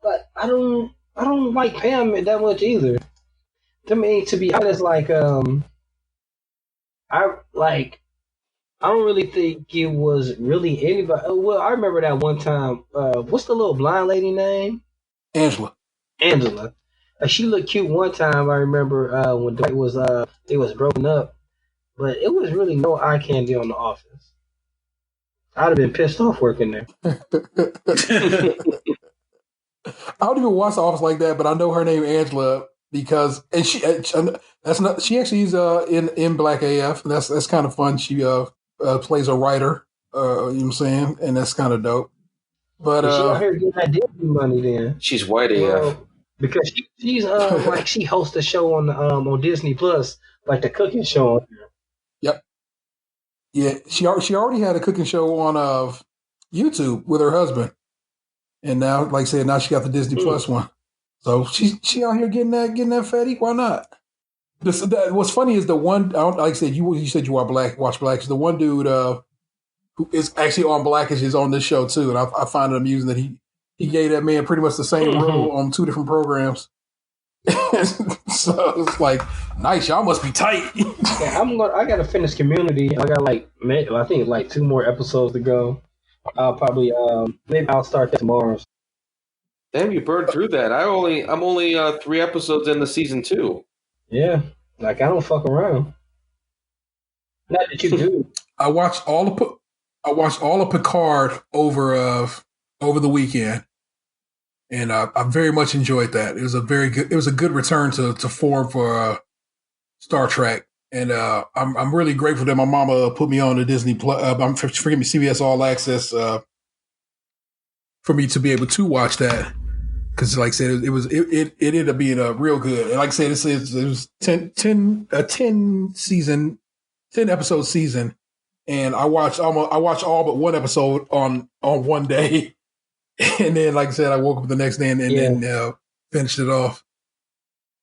but I don't like Pam that much either. To me, to be honest, like I don't really think it was really anybody. Well, I remember that one time. What's the little blind lady name? Angela. She looked cute one time. I remember when Dwight was they was broken up, but it was really no eye candy on The Office. I'd have been pissed off working there. I don't even watch The Office like that, but I know her name Angela because, and she actually is in Black AF. And that's kind of fun. She plays a writer. You know what I'm saying, and that's kind of dope. But she out here getting that Disney money then. She's white AF. Because she's like she hosts a show on Disney Plus, like the cooking show. Yep. Yeah, she already had a cooking show on YouTube with her husband, and now, like I said, now she got the Disney Plus one. So she out here getting that fatty. Why not? What's funny is the one. Like I said, you said you watch Blackish. The one dude who is actually on Blackish is on this show too, and I find it amusing that he gave that man pretty much the same role on two different programs. So it's like, nice, y'all must be tight. Yeah, I gotta finish Community. I got I think like 2 more episodes to go. I'll probably maybe I'll start that tomorrow. Damn, you burned through that. I'm only 3 episodes into season 2. Yeah, like I don't fuck around. Not that you do. I watched all of Picard over the weekend, and I very much enjoyed that. It was a good return to form for Star Trek, and I'm really grateful that my mama put me on the Disney Plus. Forgive me, CBS All Access for me to be able to watch that. Because, like I said, it ended up being real good. And like I said, it was 10 episode season, and I watched all but one episode on one day, and then, like I said, I woke up the next day and then finished it off.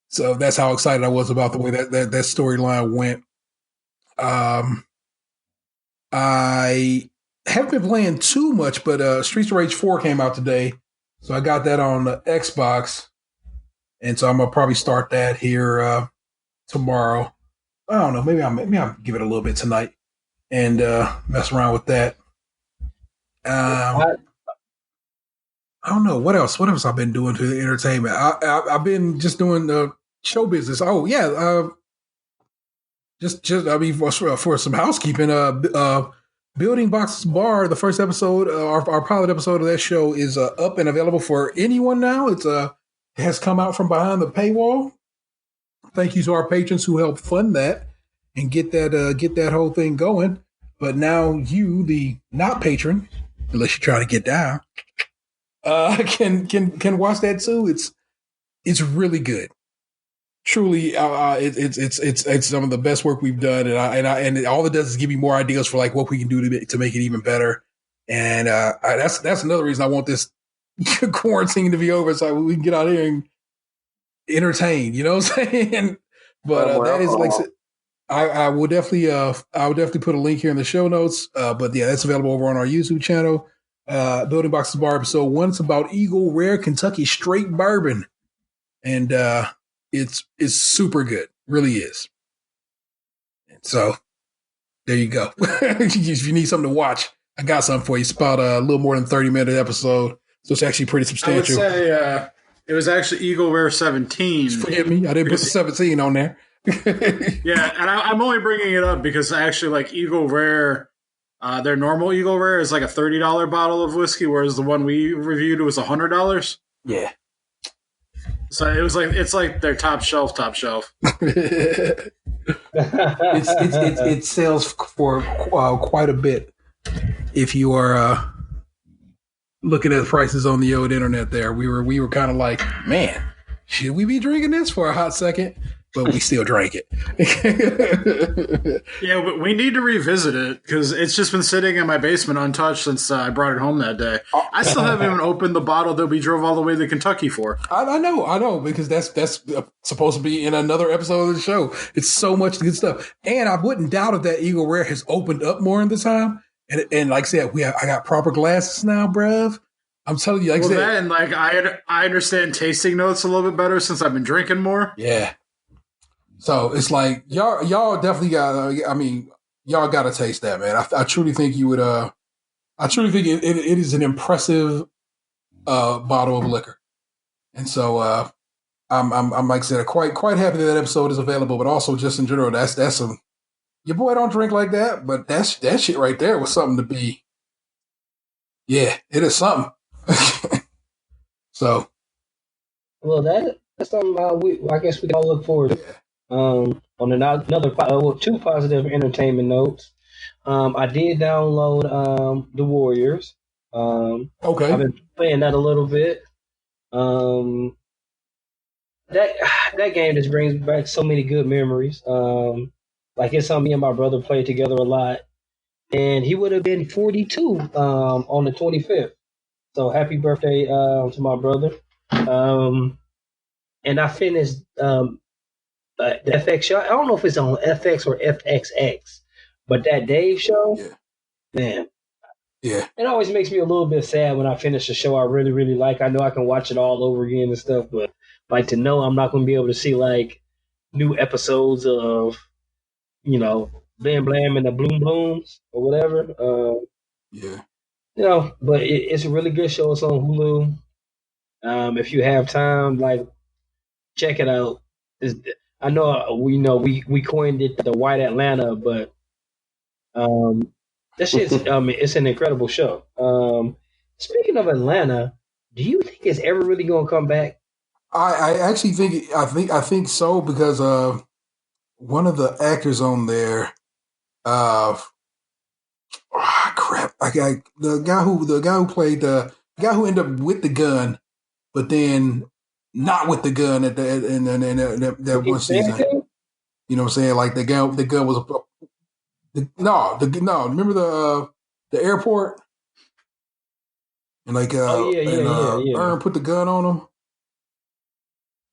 So that's how excited I was about the way that storyline went. I haven't been playing too much, but Streets of Rage 4 came out today. So I got that on the Xbox, and so I'm gonna probably start that here tomorrow. I don't know. Maybe I'll give it a little bit tonight and mess around with that. I don't know what else. What else I've been doing to the entertainment? I've been just doing the show business. Oh yeah, just I mean for some housekeeping. Building Boxes Bar, the first episode, our pilot episode of that show is up and available for anyone now. It has come out from behind the paywall. Thank you to our patrons who helped fund that and get that whole thing going. But now you, the not patron, unless you're trying to get down, can watch that too. It's really good. Truly, it's some of the best work we've done, and all it does is give you more ideas for like what we can do to make it even better. And that's another reason I want this quarantine to be over, so we can get out here and entertain. You know what I'm saying? But that is like I will definitely put a link here in the show notes. But yeah, that's available over on our YouTube channel. Building Boxes Bar episode 1. It's about Eagle Rare Kentucky Straight Bourbon, and it's super good, really is. And so there you go. If you need something to watch, I got something for you. It's about a little more than 30-minute episode, so it's actually pretty substantial. I would say it was actually Eagle Rare 17. Forgive me, I didn't put the 17 on there. Yeah, and I'm only bringing it up because actually, like Eagle Rare, their normal Eagle Rare is like a $30 bottle of whiskey, whereas the one we reviewed was $100. Yeah. So it's like their top shelf. It sells for quite a bit if you are looking at the prices on the old internet. There, we were kind of like, man, should we be drinking this for a hot second? But we still drank it. Yeah, but we need to revisit it because it's just been sitting in my basement untouched since I brought it home that day. I still haven't even opened the bottle that we drove all the way to Kentucky for. I know, because that's supposed to be in another episode of the show. It's so much good stuff. And I wouldn't doubt if that Eagle Rare has opened up more in the time. And like I said, I got proper glasses now, bruv. I'm telling you, like I said. That and like I understand tasting notes a little bit better since I've been drinking more. Yeah. So it's like y'all definitely got. I mean, y'all got to taste that, man. I truly think you would. I truly think it is an impressive bottle of liquor, and so I'm like I said, quite happy that episode is available. But also just in general, that's some. Your boy don't drink like that, but that shit right there was something to be. Yeah, it is something. So. Well, that's something I guess we can all look forward to. On two positive entertainment notes, I did download The Warriors. Okay, I've been playing that a little bit. That game just brings back so many good memories. Like it's something me and my brother played together a lot, and he would have been 42 on the 25th. So happy birthday to my brother. And I finished the FX show. I don't know if it's on FX or FXX, but that Dave show, man. Yeah. It always makes me a little bit sad when I finish a show I really, really like. I know I can watch it all over again and stuff, but like to know I'm not going to be able to see like new episodes of, Blam Blam and the Bloom Blooms or whatever. Yeah. But it's a really good show. It's on Hulu. If you have time, like check it out. I know we coined it the White Atlanta, but that shit's it's an incredible show. Speaking of Atlanta, do you think it's ever really gonna come back? I actually think so because one of the actors on there, crap, I got the guy who played the guy who ended up with the gun, but then not with the gun at that one season. You know what I'm saying? Like the gun was no. Remember the airport and Ern put the gun on him,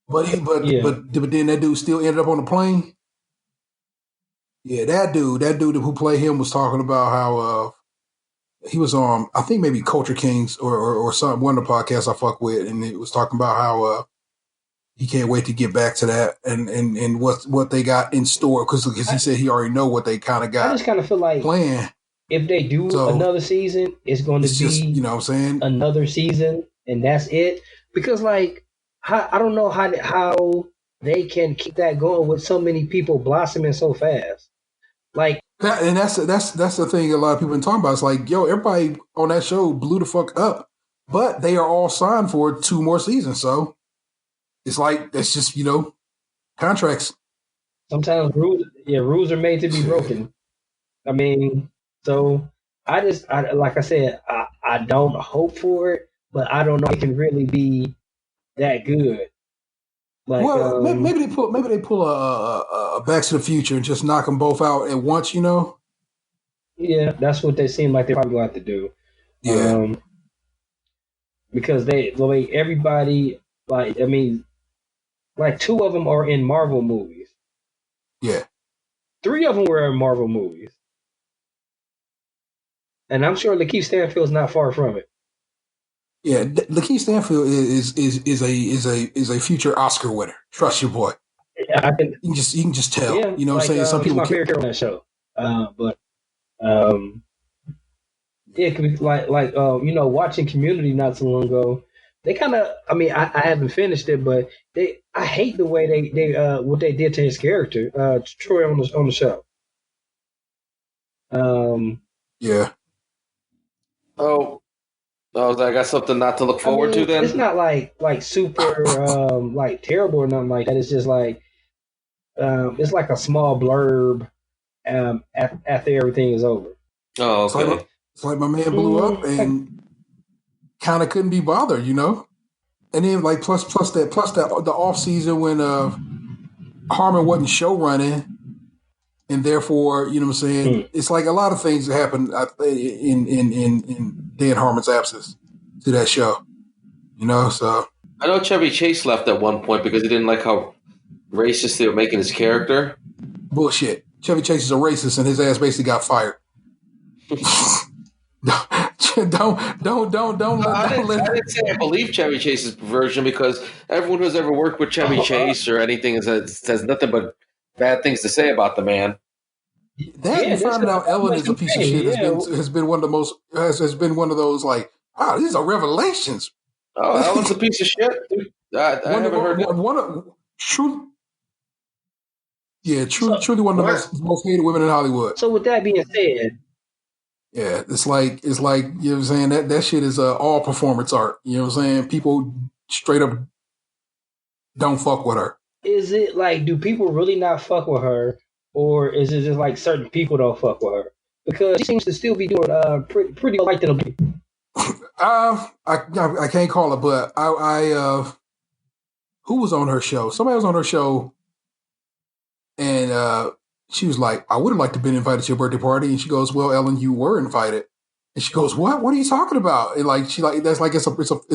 but then that dude still ended up on the plane. Yeah, that dude who played him was talking about how he was on, I think maybe Culture Kings or some one of the podcasts I fuck with, and it was talking about how he can't wait to get back to that and what they got in store because he said he already know what they kind of got. I just kind of feel like planned. If they do another season, it's going to be just, you know what I'm saying, another season, and that's it. Because I don't know how they can keep that going with so many people blossoming so fast. Like and that's the thing a lot of people been talking about. It's like, yo, everybody on that show blew the fuck up, but they are all signed for 2 more seasons. So it's like that's just contracts. Sometimes rules are made to be broken. I mean, so like I said, I don't hope for it, but I don't know if it can really be that good. Like, well, maybe they pull a Back to the Future and just knock them both out at once. Yeah, that's what they seem like they're probably going to have to do. Yeah, because everybody like 2 of them are in Marvel movies. Yeah, 3 of them were in Marvel movies, and I'm sure Lakeith Stanfield's not far from it. Yeah, Lakeith Stanfield is a future Oscar winner. Trust your boy. Yeah, you can just tell. Yeah, you know what I'm saying? Some people my favorite character on that show. It could be like watching Community not so long ago. They kind of, I haven't finished it, but I hate the way they what they did to his character, Troy on the show. Yeah. Oh, I got something not to look forward to then? It's not like super like terrible or nothing like that. It's just like it's like a small blurb after everything is over. Oh, okay. It's like my man blew up and kind of couldn't be bothered, And then like plus that the off season when Harmon wasn't show running, and therefore, you know what I'm saying, it's like a lot of things that happened in Dan Harmon's absence to that show, So I know Chevy Chase left at one point because he didn't like how racist they were making his character. Bullshit. Chevy Chase is a racist, and his ass basically got fired. Don't I didn't say I believe Chevy Chase's version because everyone who's ever worked with Chevy Chase or anything says nothing but bad things to say about the man. And finding out Ellen is a piece of shit has been one of the most has been one of those like, wow, these are revelations. Oh, Ellen's a piece of shit. I haven't heard truly one of the most hated women in Hollywood. So with that being said, yeah, it's like you know what I'm saying, that shit is all performance art. You know what I'm saying? People straight up don't fuck with her. Is it like, do people really not fuck with her, or is it just like certain people don't fuck with her? Because she seems to still be doing pretty well liked in the I can't call it, but I who was on her show? Somebody was on her show, and she was like, I would have liked to have been invited to your birthday party. And she goes, well, Ellen, you were invited. And she goes, what? What are you talking about? And like, that's like, it's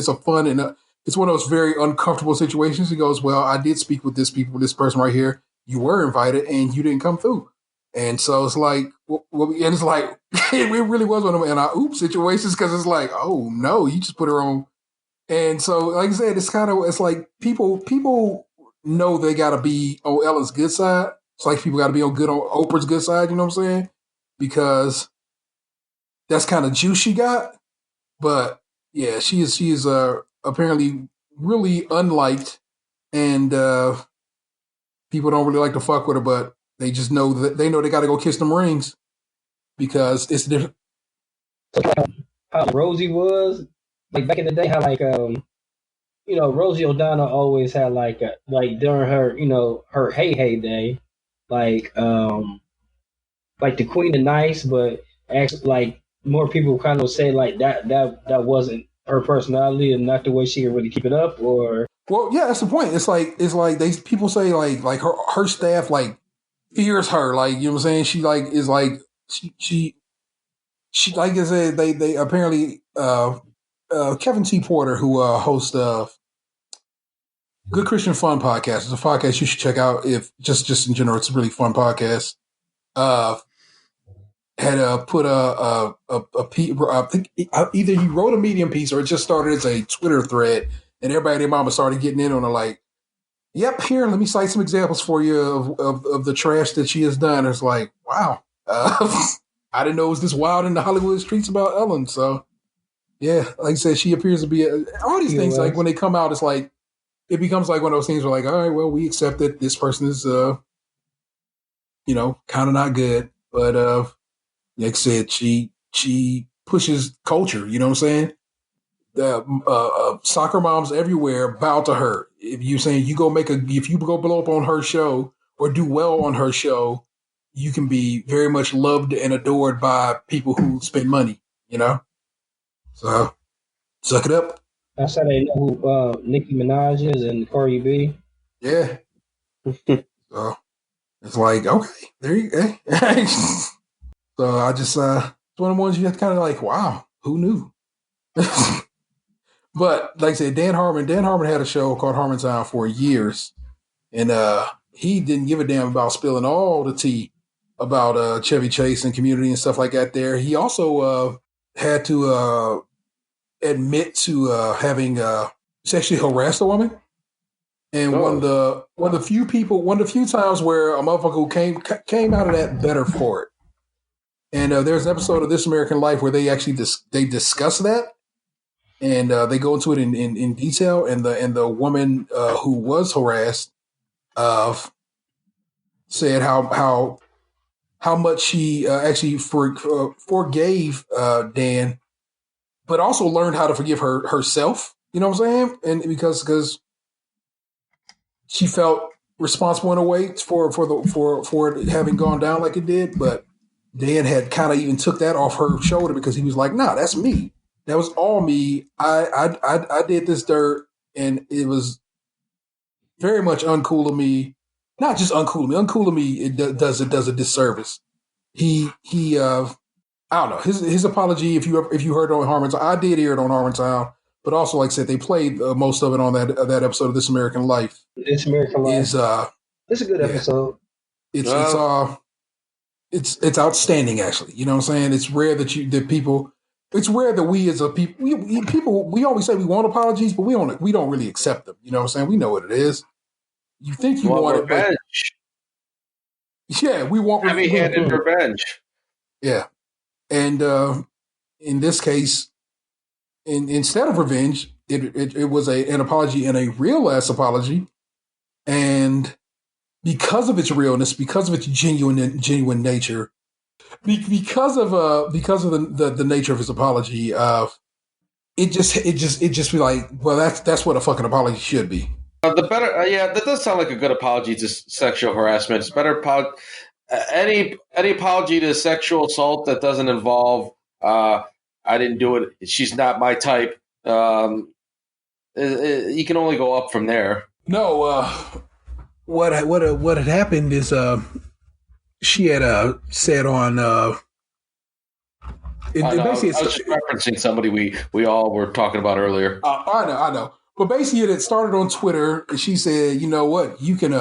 a fun and it's one of those very uncomfortable situations. He goes, well, I did speak with this person right here. You were invited and you didn't come through. And so it's like, and it's like, it really was one of my oops situations. Cause it's like, oh no, you just put her on And so, like I said, it's like people know they got to be on Ellen's good side. It's like people got to be on Oprah's good side. You know what I'm saying? Because that's kind of juice she got. But yeah, she is apparently really unliked, and people don't really like to fuck with her. But they just know that they got to go kiss them rings because it's different. How Rosie was like back in the day, how Rosie O'Donnell always had like during her her hey day, like like the Queen of Nice, but actually like more people kind of say like that wasn't her personality and not the way she could really keep it up. Or Well, yeah, that's the point. It's like they people say like her staff like fears her, like you know what I'm saying. She like is like she like I said they apparently Kevin T. Porter, who hosts Good Christian Fun podcast. It's a podcast you should check out. If just in general, it's a really fun podcast. Had put I think either he wrote a Medium piece or it just started as a Twitter thread, and everybody and their mama started getting in on it. Like, yep, here, let me cite some examples for you of the trash that she has done. It's like, wow, I didn't know it was this wild in the Hollywood streets about Ellen. So, yeah, like I said, she appears to be all these things. Like when they come out, it's like it becomes like one of those things where like, all right, well, we accept that this person is, kind of not good, but like I said, she pushes culture. You know what I'm saying? The soccer moms everywhere bow to her. If you saying if you go blow up on her show or do well on her show, you can be very much loved and adored by people who spend money. You know, so suck it up. that's how they know who Nicki Minaj is and Cardi B. Yeah. So it's like, okay, there you go. So I just it's one of the ones you have to kind of like, wow, who knew? But like I said, Dan Harmon had a show called Harmontown for years, and he didn't give a damn about spilling all the tea about Chevy Chase and Community and stuff like that. There, he also had to admit to having sexually harassed a woman, and one of the few times where a motherfucker who came out of that better for it. And there's an episode of This American Life where they actually they discuss that. And they go into it in detail, and the woman who was harassed said how much she actually forgave Dan, but also learned how to forgive herself. You know what I'm saying? And because she felt responsible in a way for it having gone down like it did, but Dan had kind of even took that off her shoulder because he was like, "Nah, that's me." That was all me. I did this dirt, and it was very much uncool of me. Not just uncool of me. Uncool of me. It does a disservice. He. I don't know his apology. If you heard it on Harmontown, I did hear it on Harmontown, but also like I said, they played most of it on that episode of This American Life. This American Life it's a good episode. It's outstanding actually. You know what I'm saying? It's rare that people. It's rare that we as a people, we always say we want apologies, but we don't really accept them. You know what I'm saying? We know what it is. You think you want revenge. Yeah, we want heavy-handed revenge. Yeah. And in this case, instead of revenge, it was an apology and a real ass apology. And because of its realness, because of its genuine nature, because of the nature of his apology, it just be like, well, that's what a fucking apology should be. The better, that does sound like a good apology to sexual harassment. It's better any apology to sexual assault that doesn't involve I didn't do it. She's not my type. You can only go up from there. No, what had happened is she had said on. I was referencing somebody we all were talking about earlier. I know. But basically, it started on Twitter, and she said, "You know what? You can."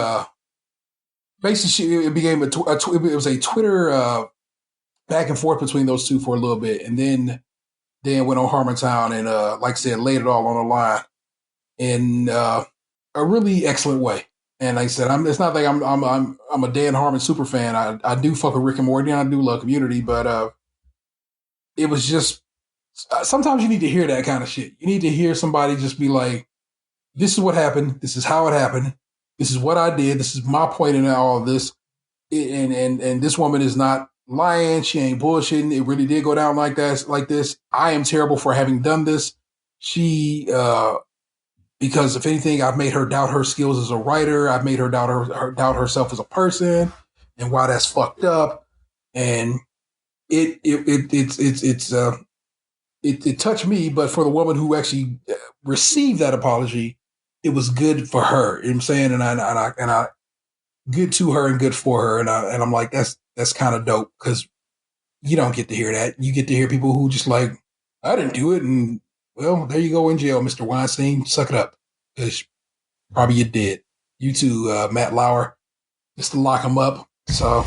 Basically, it became it was a Twitter back and forth between those two for a little bit, and then then went on Harmontown and, like I said, laid it all on the line in a really excellent way. And like I said, it's not like I'm a Dan Harmon super fan. I do fuck with Rick and Morty, and I do love Community, but it was just sometimes you need to hear that kind of shit. You need to hear somebody just be like, "This is what happened. This is how it happened. This is what I did. This is my point in all of this." And this woman is not lying. She ain't bullshitting. It really did go down like that, like this. I am terrible for having done this. She, because if anything, I've made her doubt her skills as a writer. I've made her doubt herself as a person, and why that's fucked up. And it touched me. But for the woman who actually received that apology, it was good for her. You know what I'm saying? And I good to her and good for her. And I'm like, that's kind of dope, because you don't get to hear that. You get to hear people who just like, I didn't do it. And well, there you go in jail, Mr. Weinstein. Suck it up. Because probably you did. You too, Matt Lauer, just to lock him up. So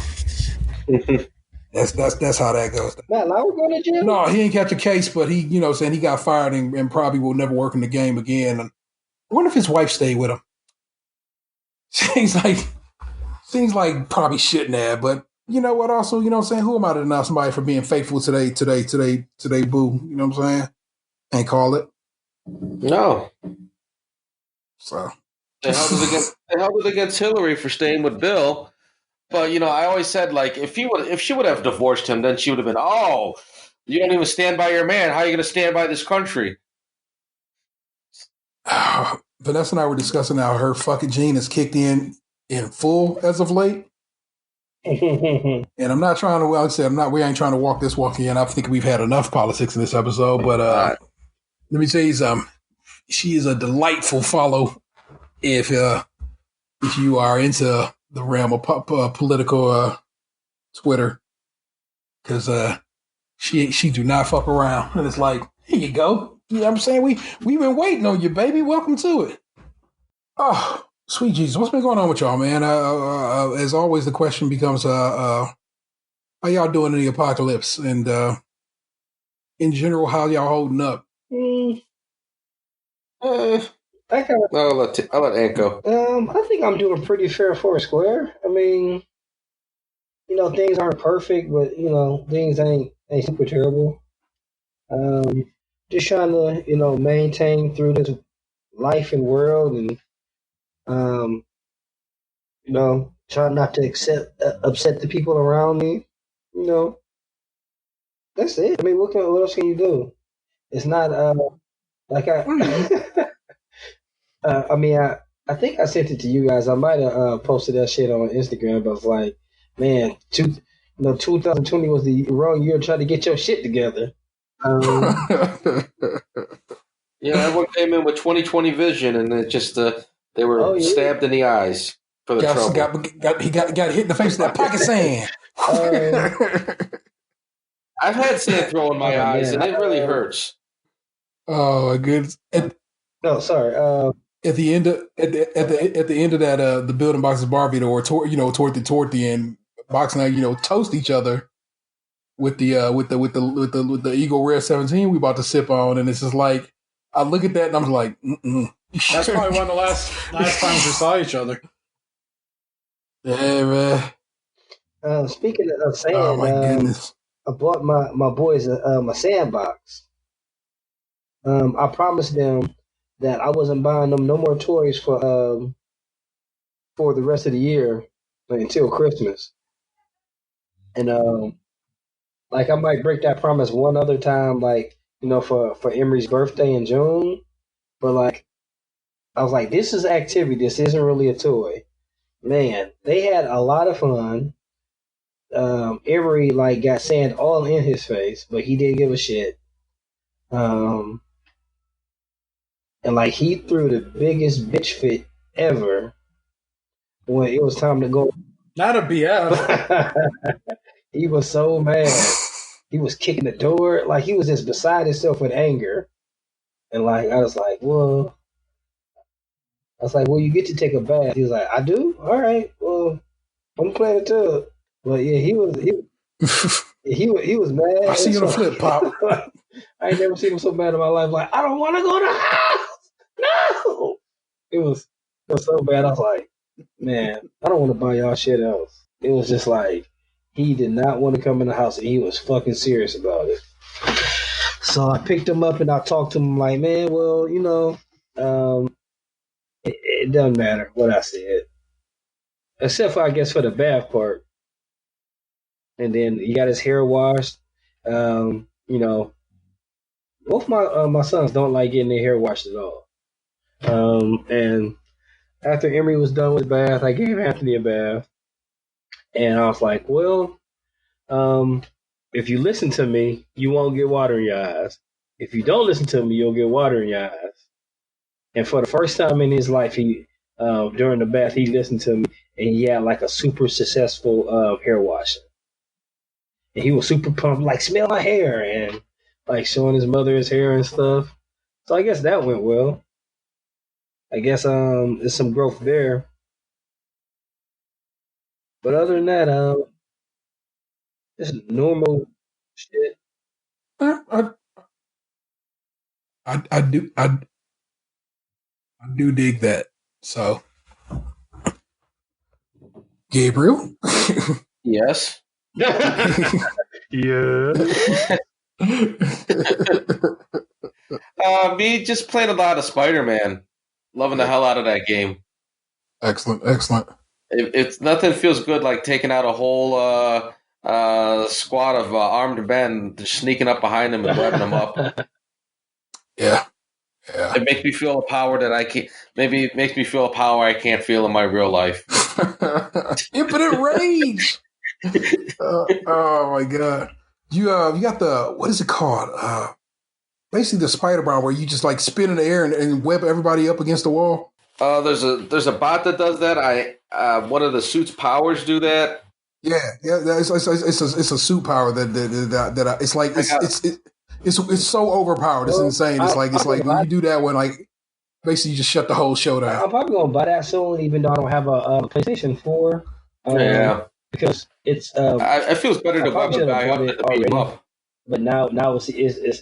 that's how that goes. Matt Lauer going to jail? No, he ain't catch a case, but he, saying he got fired and probably will never work in the game again. And I wonder if his wife stayed with him. Seems like probably shouldn't have, but you know what? Also, what I'm saying? Who am I to deny somebody for being faithful today, boo? You know what I'm saying? Ain't call it. No. So they held it against Hillary for staying with Bill. But I always said, like, if she would have divorced him, then she would have been, oh, you don't even stand by your man. How are you going to stand by this country? Vanessa and I were discussing how her fucking gene is kicked in full as of late. And I'm not trying to, like I said, we ain't trying to walk this walk in. I think we've had enough politics in this episode, but let me tell you something. She is a delightful follow if you are into the realm of political Twitter, because she do not fuck around. And it's like, here you go. You know what I'm saying? We've been waiting on you, baby. Welcome to it. Oh, sweet Jesus. What's been going on with y'all, man? As always, the question becomes, how y'all doing in the apocalypse? And in general, how y'all holding up? I'll let Ant go. I think I'm doing pretty fair for a square. I mean, things aren't perfect, but things ain't super terrible. Just trying to maintain through this life and world, and try not to upset the people around me. That's it. I mean, what else can you do? It's not like I think I sent it to you guys. I might have posted that shit on Instagram, but I was like, man, 2020 was the wrong year trying to get your shit together. Yeah, everyone came in with 2020 vision, and it just they were stabbed in the eyes for the trouble. He got hit in the face with that pocket sand. I've had sand thrown in my eyes, and it really hurts. Oh, good. No, sorry. At the end of that, the building boxes Barbie toward the end, Box and I, toast each other with the Eagle Rare 17 we about to sip on, and it's just like I look at that and I'm like, That's probably one of the last times we saw each other. Yeah, man. Speaking of sand, oh my goodness, I bought my boys a sandbox. I promised them that I wasn't buying them no more toys for the rest of the year, until Christmas. And I might break that promise one other time, for Emery's birthday in June. But I was like, this is activity. This isn't really a toy. Man, they had a lot of fun. Emery got sand all in his face, but he didn't give a shit. And he threw the biggest bitch fit ever when it was time to go. Not a BF. He was so mad. He was kicking the door. He was just beside himself with anger. And I was like, well, you get to take a bath. He was like, I do? All right. Well, I'm playing the tub. But yeah, he was mad. I see you on a flip, Pop. I ain't never seen him so bad in my life. Like, I don't want to go to the house. No. It was so bad. I was like, man, I don't want to buy y'all shit else. It was just like, he did not want to come in the house, and he was fucking serious about it. So I picked him up and I talked to him like, man, well, it doesn't matter what I said. Except for, I guess, for the bath part. And then he got his hair washed. Both my sons don't like getting their hair washed at all. And after Emery was done with the bath, I gave Anthony a bath. And I was like, well, if you listen to me, you won't get water in your eyes. If you don't listen to me, you'll get water in your eyes. And for the first time in his life, he during the bath, he listened to me, and he had like a super successful hair washing. And he was super pumped, like, smell my hair, and like showing his mother his hair and stuff. So I guess that went well. I guess there's some growth there. But other than that, just normal shit. I do dig that. So, Gabriel? Yes. Yeah. Me just playing a lot of Spider-Man. Loving the hell out of that game. Excellent. It's nothing feels good like taking out a whole squad of armed men, just sneaking up behind them and webbing them up. Yeah. It makes me feel a power that I can't. Maybe it makes me feel a power I can't feel in my real life. Infinite rage. Oh my god! You got the, what is it called? Basically the spider bomb where you just like spin in the air and web everybody up against the wall. There's a bot that does that. One of the suit's powers do that. Yeah. It's a suit power that it's so overpowered. It's insane. It's like when you do that one, like basically you just shut the whole show down. I'm probably gonna buy that soon, even though I don't have a PlayStation 4. Because it's. It feels better to web a guy up than to beat him up. But now it's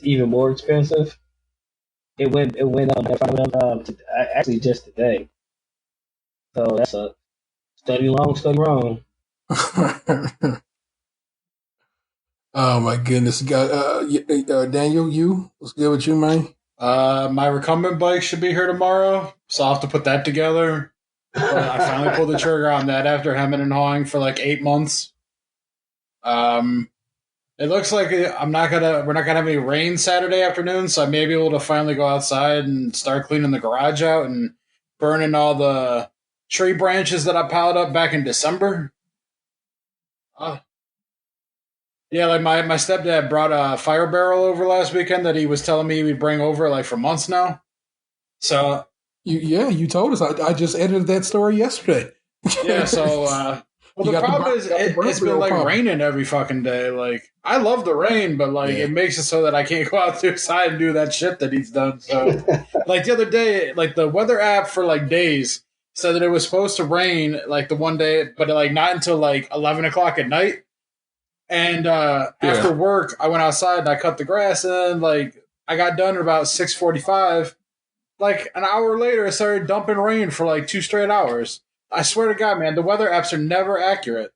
even more expensive. It went up actually just today. So that's a study wrong. Oh my goodness, Daniel, what's good with you, man? My recumbent bike should be here tomorrow, so I'll have to put that together. But I finally pulled the trigger on that after hemming and hawing for like 8 months. It looks like we're not gonna have any rain Saturday afternoon, so I may be able to finally go outside and start cleaning the garage out and burning all the tree branches that I piled up back in December. Yeah, like my stepdad brought a fire barrel over last weekend that he was telling me he would bring over like for months now. So you told us. I just edited that story yesterday. Yeah, so well, the problem is it's been like raining every fucking day. Like, I love the rain, but like it makes it so that I can't go outside and do that shit that he's done. So, like the other day, like the weather app for like days said that it was supposed to rain like the one day, but like not until like 11 o'clock at night. And after work, I went outside and I cut the grass, and then, like I got done at about 6:45. Like an hour later, it started dumping rain for like 2 straight hours. I swear to God, man, the weather apps are never accurate.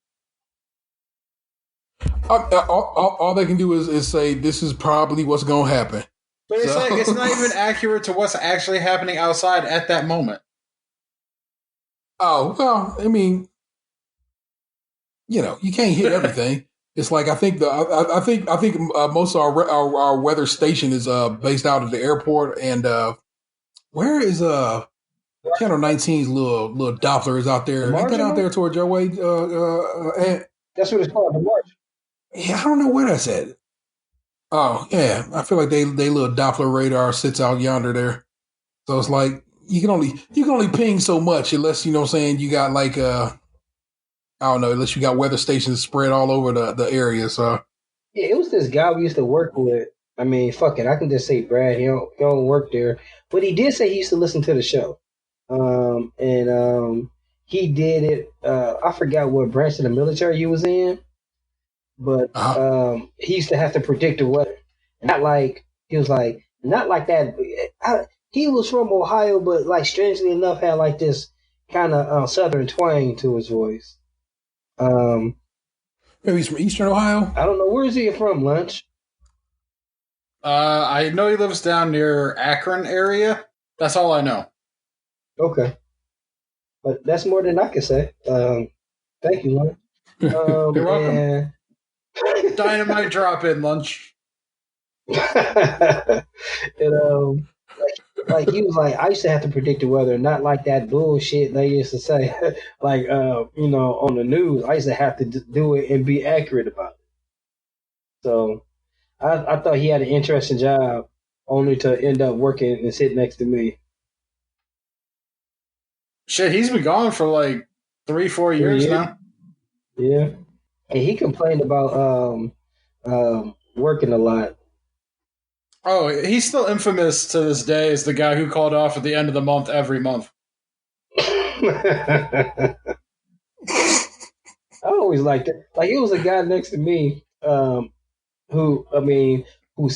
All they can do is say this is probably what's going to happen. But it's like it's not even accurate to what's actually happening outside at that moment. Oh well, I mean, you can't hit everything. It's like I think most of our weather station is based out of the airport, and where is Channel 19's little Doppler is out there. Ain't that out there towards your way? That's what it's called, the March. Yeah, I don't know where that's at. Oh, yeah. I feel like they little Doppler radar sits out yonder there. So it's like you can only ping so much unless, you know what I'm saying, you got like I don't know, unless you got weather stations spread all over the area. So yeah, it was this guy we used to work with. I mean, fuck it, I can just say Brad, he don't work there. But he did say he used to listen to the show. He did it. I forgot what branch of the military he was in, but he used to have to predict the weather. Not like He was like, not like that. He was from Ohio, but like strangely enough, had like this kind of southern twang to his voice. Maybe he's from Eastern Ohio. I don't know, where is he from, Lunch? I know he lives down near Akron area. That's all I know. Okay, but that's more than I can say. Thank you, Lunch. You're welcome. Dynamite drop in, Lunch. And like he was like, I used to have to predict the weather, not like that bullshit they used to say, like on the news. I used to have to do it and be accurate about it. So I thought he had an interesting job, only to end up working and sit next to me. Shit, he's been gone for like 3-4 years now. Yeah, and he complained about working a lot. Oh, he's still infamous to this day as the guy who called off at the end of the month every month. I always liked it. Like, it was a guy next to me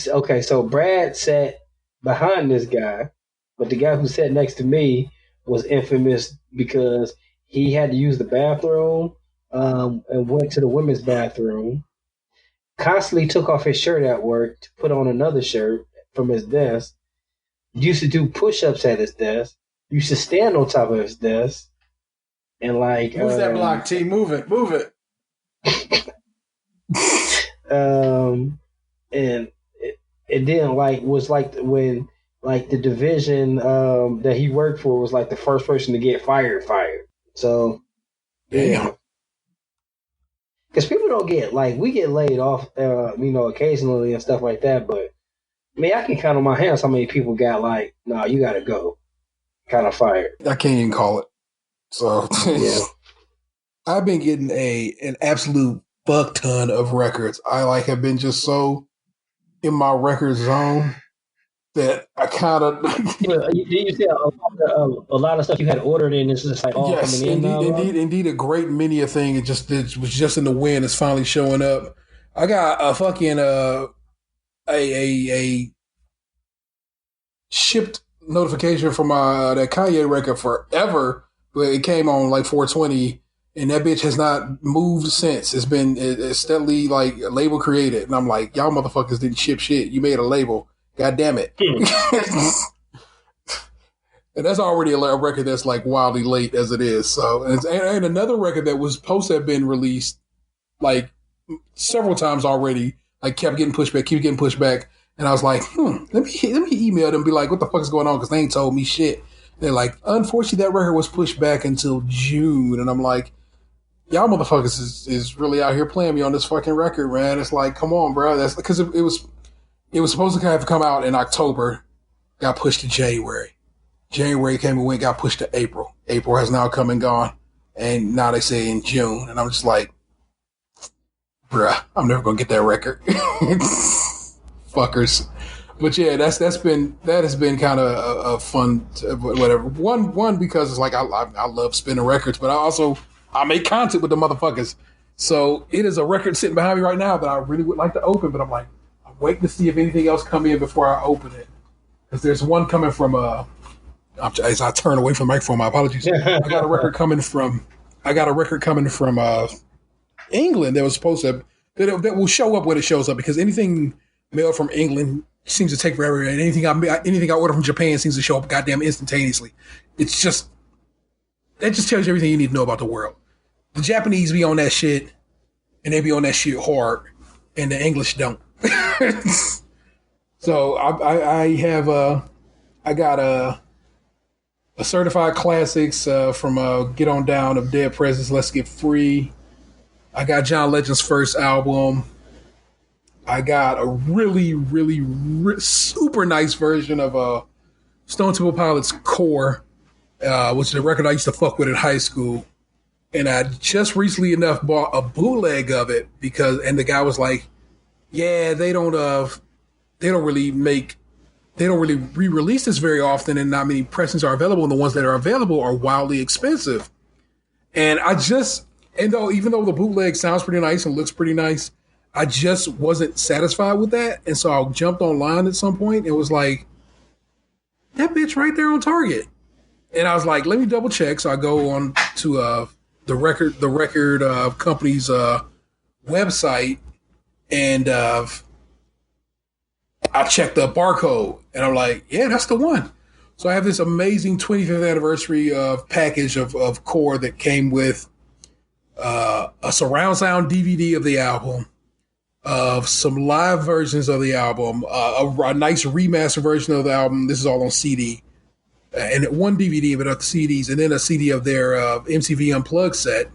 okay, so Brad sat behind this guy, but the guy who sat next to me was infamous because he had to use the bathroom and went to the women's bathroom. Constantly took off his shirt at work to put on another shirt from his desk. Used to do push-ups at his desk. Used to stand on top of his desk. And like... Move that block, T. Move it. And it then like was like when like the division that he worked for was like the first person to get fired. So, yeah. Because people don't get, like, we get laid off, occasionally and stuff like that. But, I mean, I can count on my hands how many people got, like, no, you got to go. Kind of fired. I can't even call it. So, yeah. I've been getting an absolute fuck ton of records. I, have been just so in my record zone that I kind of... you see a lot of stuff you had ordered and it's just like all coming in now? Indeed, a great many a thing. It was just in the wind. It's finally showing up. I got a fucking a shipped notification from that Kanye record forever, but it came on like 420, and that bitch has not moved since. It's steadily like label created, and I'm like, y'all motherfuckers didn't ship shit. You made a label. God damn it. And that's already a record that's like wildly late as it is. So, and another record that was supposed to have been released like several times already, like kept getting pushed back. And I was like, let me email them and be like, what the fuck is going on? Because they ain't told me shit. They're like, unfortunately, that record was pushed back until June. And I'm like, y'all motherfuckers is really out here playing me on this fucking record, man. It's like, come on, bro. That's because it was supposed to have come out in October, got pushed to January. January came and went, got pushed to April. April has now come and gone, and now they say in June. And I'm just like, bruh, I'm never gonna get that record. Fuckers. But yeah, that has been kind of a fun, whatever. One because it's like I love spinning records, but I make content with the motherfuckers. So it is a record sitting behind me right now that I really would like to open, but I'm like, I'm waiting to see if anything else come in before I open it. Because there's one coming from as I turn away from the microphone, my apologies. I got a record coming from England that was supposed to that will show up when it shows up, because anything mailed from England seems to take forever, and anything I order from Japan seems to show up goddamn instantaneously. That just tells you everything you need to know about the world. The Japanese be on that shit, and they be on that shit hard, and the English don't. So I got a certified classics from Get On Down of Dead Presidents, Let's Get Free. I got John Legend's first album. I got a really, really, super nice version of Stone Temple Pilots' Core, which is a record I used to fuck with in high school. And I just recently enough bought a bootleg of it and the guy was like, yeah, they don't really re-release this very often, and not many pressings are available, and the ones that are available are wildly expensive. And even though the bootleg sounds pretty nice and looks pretty nice, I just wasn't satisfied with that. And so I jumped online at some point and was like, that bitch right there on Target. And I was like, let me double check. So I go on to the record company's website, and I checked the barcode, and I'm like, yeah, that's the one. So I have this amazing 25th anniversary package of Core that came with a surround sound DVD of the album, of some live versions of the album, a nice remaster version of the album. This is all on CD. And one DVD of it, of the CDs, and then a CD of their MTV Unplugged set.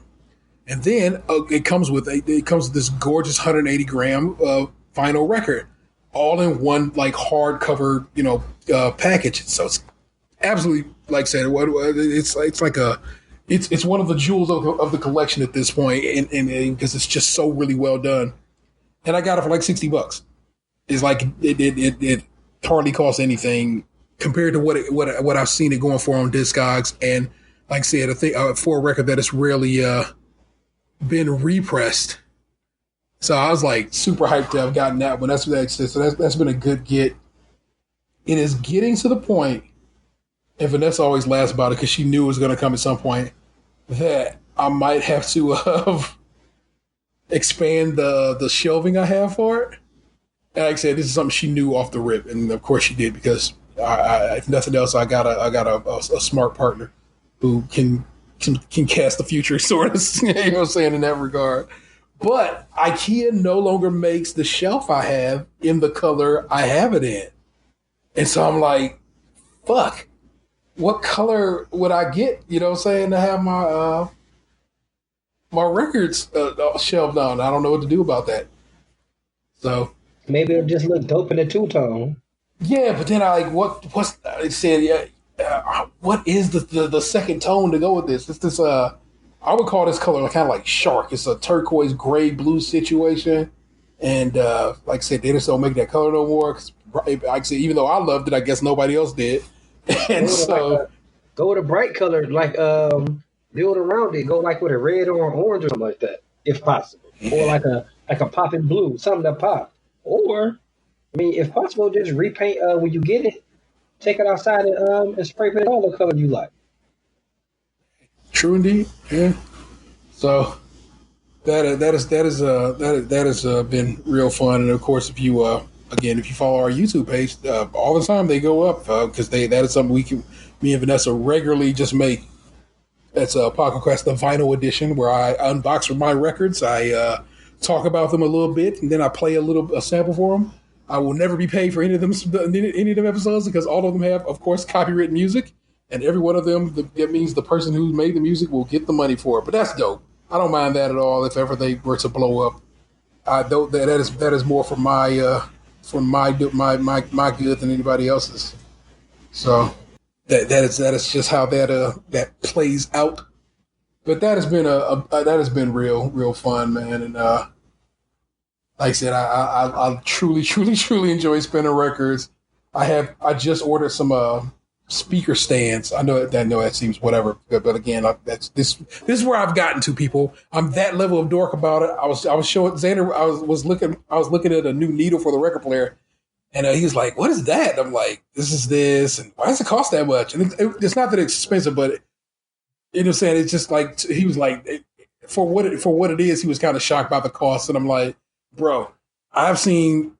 And then it comes with this gorgeous 180 gram vinyl record, all in one like hardcover, package. So it's absolutely, like I said, it's one of the jewels of the collection at this point, and because it's just so really well done. And I got it for like $60. It's like it hardly costs anything compared to what I've seen it going for on Discogs. And like I said, I think for a record that has rarely been repressed. So I was like super hyped to have gotten that one. That's been a good get. It is getting to the point, and Vanessa always laughs about it because she knew it was going to come at some point, that I might have to expand the shelving I have for it. And like I said, this is something she knew off the rip, and of course she did, because if nothing else, I got a smart partner who can cast the future, sort of. You know what I'm saying, in that regard. But IKEA no longer makes the shelf I have in the color I have it in, and so I'm like, fuck. What color would I get? You know what I'm saying, to have my my records shelved on? I don't know what to do about that. So maybe it'll just look dope in a two-tone. Yeah, but then I like what's it said? Yeah, what is the second tone to go with this? It's this I would call this color kind of like shark. It's a turquoise gray blue situation, and like I said, they just don't make that color no more. Cause, like I said, even though I loved it, I guess nobody else did. And so go with a bright color, like build around it. Go like with a red or an orange or something like that, if possible, or like a popping blue, something that pop. Or I mean, if possible, just repaint when you get it. Take it outside and spray paint all the color you like. True indeed. Yeah. So that has been real fun, and of course, if you follow our YouTube page, all the time they go up because that is something me and Vanessa regularly just make. That's Podcast, the vinyl edition, where I unbox my records. I talk about them a little bit, and then I play a sample for them. I will never be paid for any of them episodes, because all of them have, of course, copyrighted music, and every one of them, that means the person who made the music will get the money for it. But that's dope. I don't mind that at all. If ever they were to blow up, that is more for my good than anybody else's. So that is just how that plays out. But that has been real fun, man. And like I said, I truly enjoy spinning records. I just ordered some speaker stands. I know that seems whatever, but again, this is where I've gotten to, people. I'm that level of dork about it. I was showing Xander. I was looking at a new needle for the record player, and he was like, "What is that?" I'm like, "This is this, and why does it cost that much?" And it's not that it's expensive, but you know what I'm saying, it's just like, he was like, for what it is, he was kind of shocked by the cost, and I'm like, bro, I've seen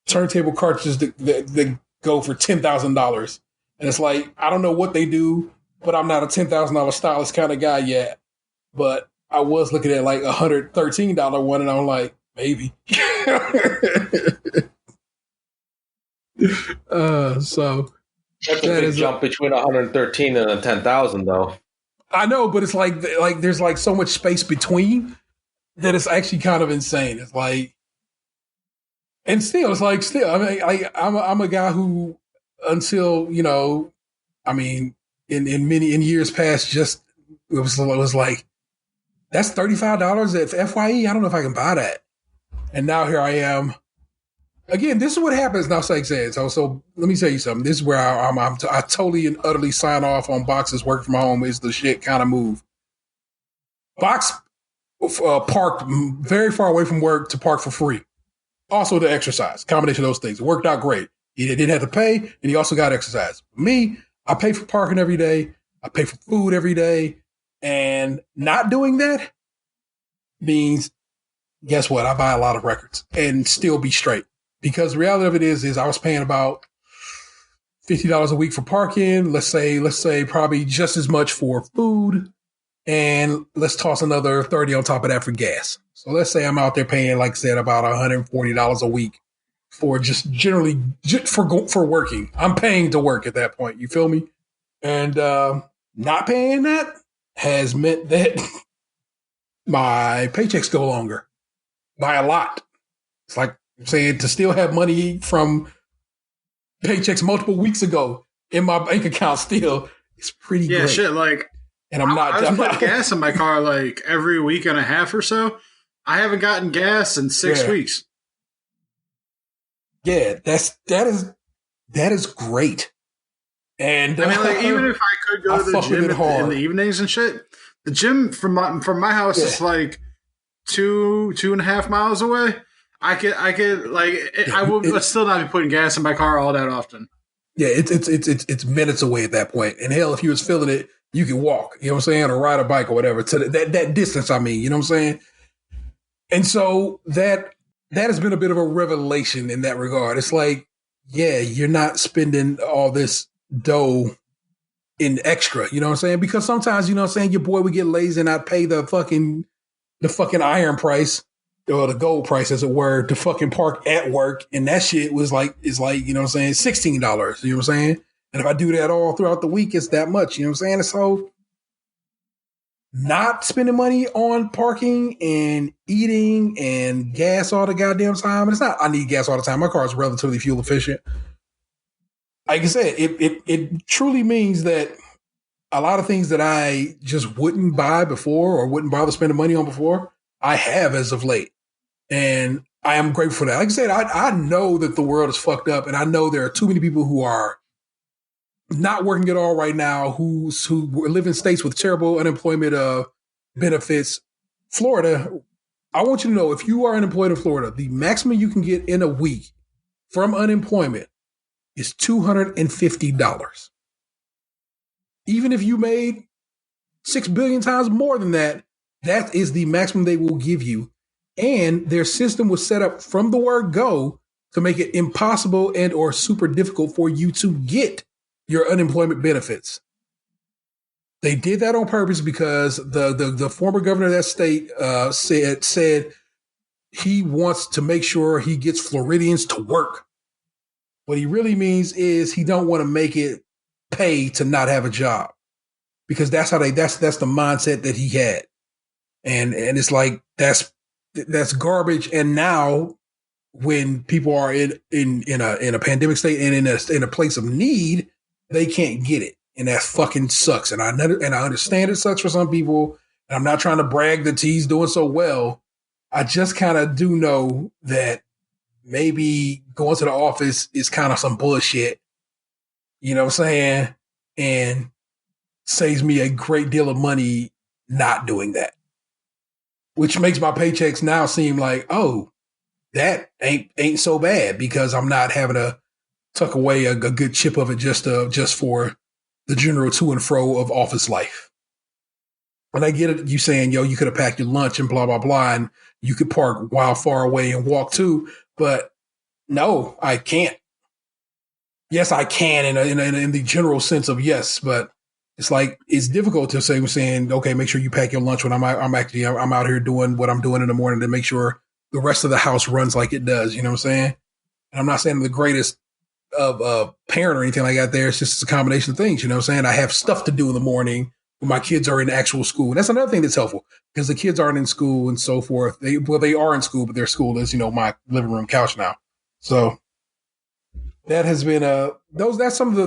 turntable cartridges that go for $10,000, and it's like, I don't know what they do, but I'm not a $10,000 stylist kind of guy yet. But I was looking at like $113 one, and I'm like, maybe. So that's a big jump between 113 and a 10,000, though. I know, but it's like there's like so much space between that it's actually kind of insane. It's like, and still, I mean, I'm a guy who, until, I mean, in years past, just it was like, that's $35 at FYE. I don't know if I can buy that. And now here I am. Again, this is what happens now. So let me tell you something. This is where I totally and utterly sign off on boxes working from home is the shit kind of move. Box parked very far away from work to park for free. Also to exercise, combination of those things. It worked out great. He didn't have to pay, and he also got exercise. Me, I pay for parking every day. I pay for food every day. And not doing that means, guess what? I buy a lot of records and still be straight. Because the reality of it is I was paying about $50 a week for parking. Let's say probably just as much for food. And let's toss another 30 on top of that for gas. So let's say I'm out there paying, like I said, about $140 a week for just generally for working. I'm paying to work at that point. You feel me? And not paying that has meant that my paychecks go longer by a lot. It's like I'm saying, to still have money from paychecks multiple weeks ago in my bank account still is pretty great. Yeah, shit. Like, and I was putting gas in my car like every week and a half or so. I haven't gotten gas in 6 weeks. Yeah, that is great. And I mean, like, even if I could go to the gym in the evenings and shit, the gym from my house is like 2.5 miles away. I would still not be putting gas in my car all that often. Yeah, it's minutes away at that point. And hell, if you was feeling it, you can walk, you know what I'm saying, or ride a bike or whatever to that distance. I mean, you know what I'm saying? And so that has been a bit of a revelation in that regard. It's like, yeah, you're not spending all this dough in extra, you know what I'm saying? Because sometimes, you know what I'm saying, your boy would get lazy and not pay the fucking iron price or the gold price, as it were, to fucking park at work. And that shit is like, you know what I'm saying, $16, you know what I'm saying? And if I do that all throughout the week, it's that much, you know what I'm saying? And so not spending money on parking and eating and gas all the goddamn time. And it's not, I need gas all the time. My car is relatively fuel efficient. Like I said, it truly means that a lot of things that I just wouldn't buy before or wouldn't bother spending money on before, I have as of late. And I am grateful for that. Like I said, I know that the world is fucked up, and I know there are too many people who are not working at all right now, who live in states with terrible unemployment benefits. Florida, I want you to know, if you are unemployed in Florida, the maximum you can get in a week from unemployment is $250. Even if you made 6 billion times more than that, that is the maximum they will give you. And their system was set up from the word go to make it impossible and or super difficult for you to get your unemployment benefits. They did that on purpose because the former governor of that state said he wants to make sure he gets Floridians to work. What he really means is he don't want to make it pay to not have a job, because that's the mindset that he had. And it's like, that's garbage. And now when people are in a pandemic state and in a place of need, they can't get it. And that fucking sucks. And I understand it sucks for some people. And I'm not trying to brag that he's doing so well. I just kind of do know that maybe going to the office is kind of some bullshit. You know what I'm saying? And saves me a great deal of money not doing that, which makes my paychecks now seem like, oh, that ain't so bad, because I'm not having to tuck away a good chip of it just for the general to and fro of office life. And I get it, you saying, yo, you could have packed your lunch and blah, blah, blah, and you could park wild far away and walk too. But no, I can't. Yes, I can in the general sense of yes, but it's like, it's difficult to say, we're saying, okay, make sure you pack your lunch when I'm out here doing what I'm doing in the morning to make sure the rest of the house runs like it does. You know what I'm saying? And I'm not saying I'm the greatest of parent or anything like that there. It's just a combination of things. You know what I'm saying? I have stuff to do in the morning when my kids are in actual school. And that's another thing that's helpful, because the kids aren't in school and so forth. They are in school, but their school is, my living room couch now. So that has been that's some of the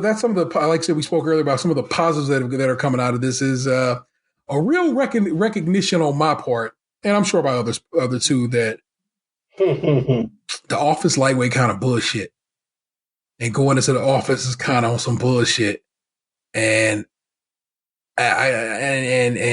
like I said, we spoke earlier about some of the positives that are coming out of this is a real recognition on my part, and I'm sure by other too, that the office lightweight kind of bullshit, and going into the office is kind of on some bullshit, and I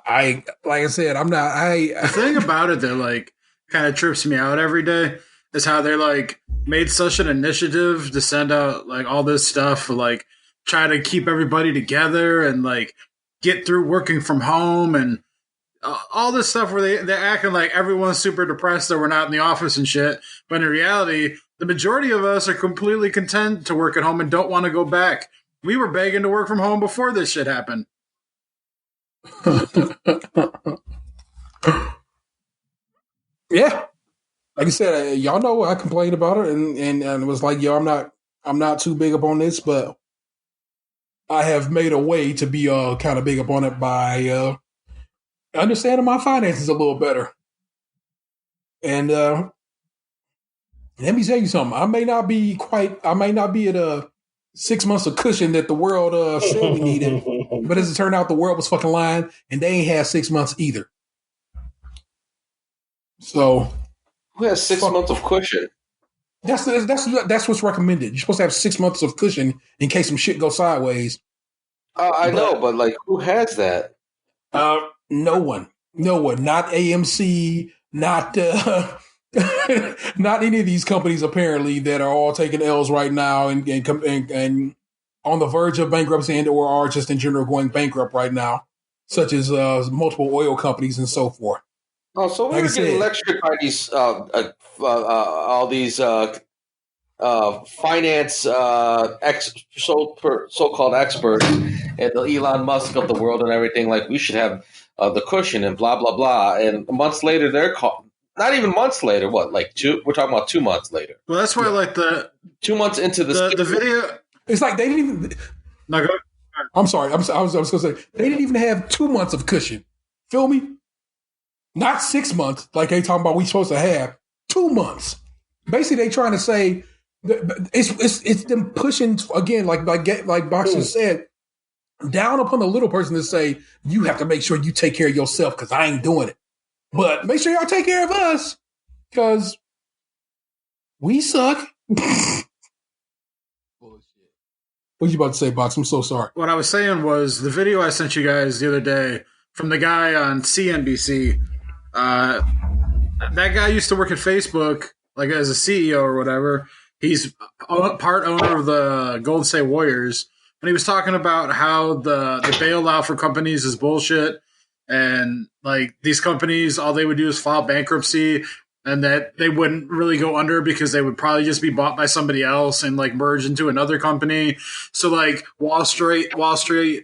like I said, I'm not. The thing about it that like kind of trips me out every day is how they like made such an initiative to send out like all this stuff, like try to keep everybody together and like get through working from home and all this stuff where they're acting like everyone's super depressed that we're not in the office and shit. But in reality, the majority of us are completely content to work at home and don't want to go back. We were begging to work from home before this shit happened. Yeah, like I said, y'all know I complained about it and it was like, yo, I'm not too big up on this, but I have made a way to be kind of big up on it by understanding my finances a little better. And let me tell you something. I may not be at 6 months of cushion that the world said we needed, but as it turned out, the world was fucking lying, and they ain't had 6 months either. So, who has 6 months of cushion? That's what's recommended. You're supposed to have 6 months of cushion in case some shit goes sideways. I know, but like, who has that? No one. Not AMC. Not not any of these companies apparently that are all taking L's right now and on the verge of bankruptcy and or are just in general going bankrupt right now, such as multiple oil companies and so forth. Oh, so we were getting lectured by these all these finance so-called experts and the Elon Musk of the world and everything. Like, we should have the cushion and blah blah blah. And months later, not even months later. What, like two? We're talking about 2 months later. Well, that's why like the 2 months into the video. It's like they didn't even. No, go. I'm sorry. I was going to say they didn't even have 2 months of cushion. Feel me? Not 6 months like they talking about we supposed to have. 2 months. Basically, they trying to say it's them pushing again, like Boxer said, down upon the little person to say you have to make sure you take care of yourself because I ain't doing it. But make sure y'all take care of us because we suck. What you about to say, Box? I'm so sorry. What I was saying was the video I sent you guys the other day from the guy on CNBC. That guy used to work at Facebook, like as a CEO or whatever. He's part owner of the Golden State Warriors. And he was talking about how the bailout for companies is bullshit. And like these companies, all they would do is file bankruptcy and that they wouldn't really go under because they would probably just be bought by somebody else and like merge into another company. So like Wall Street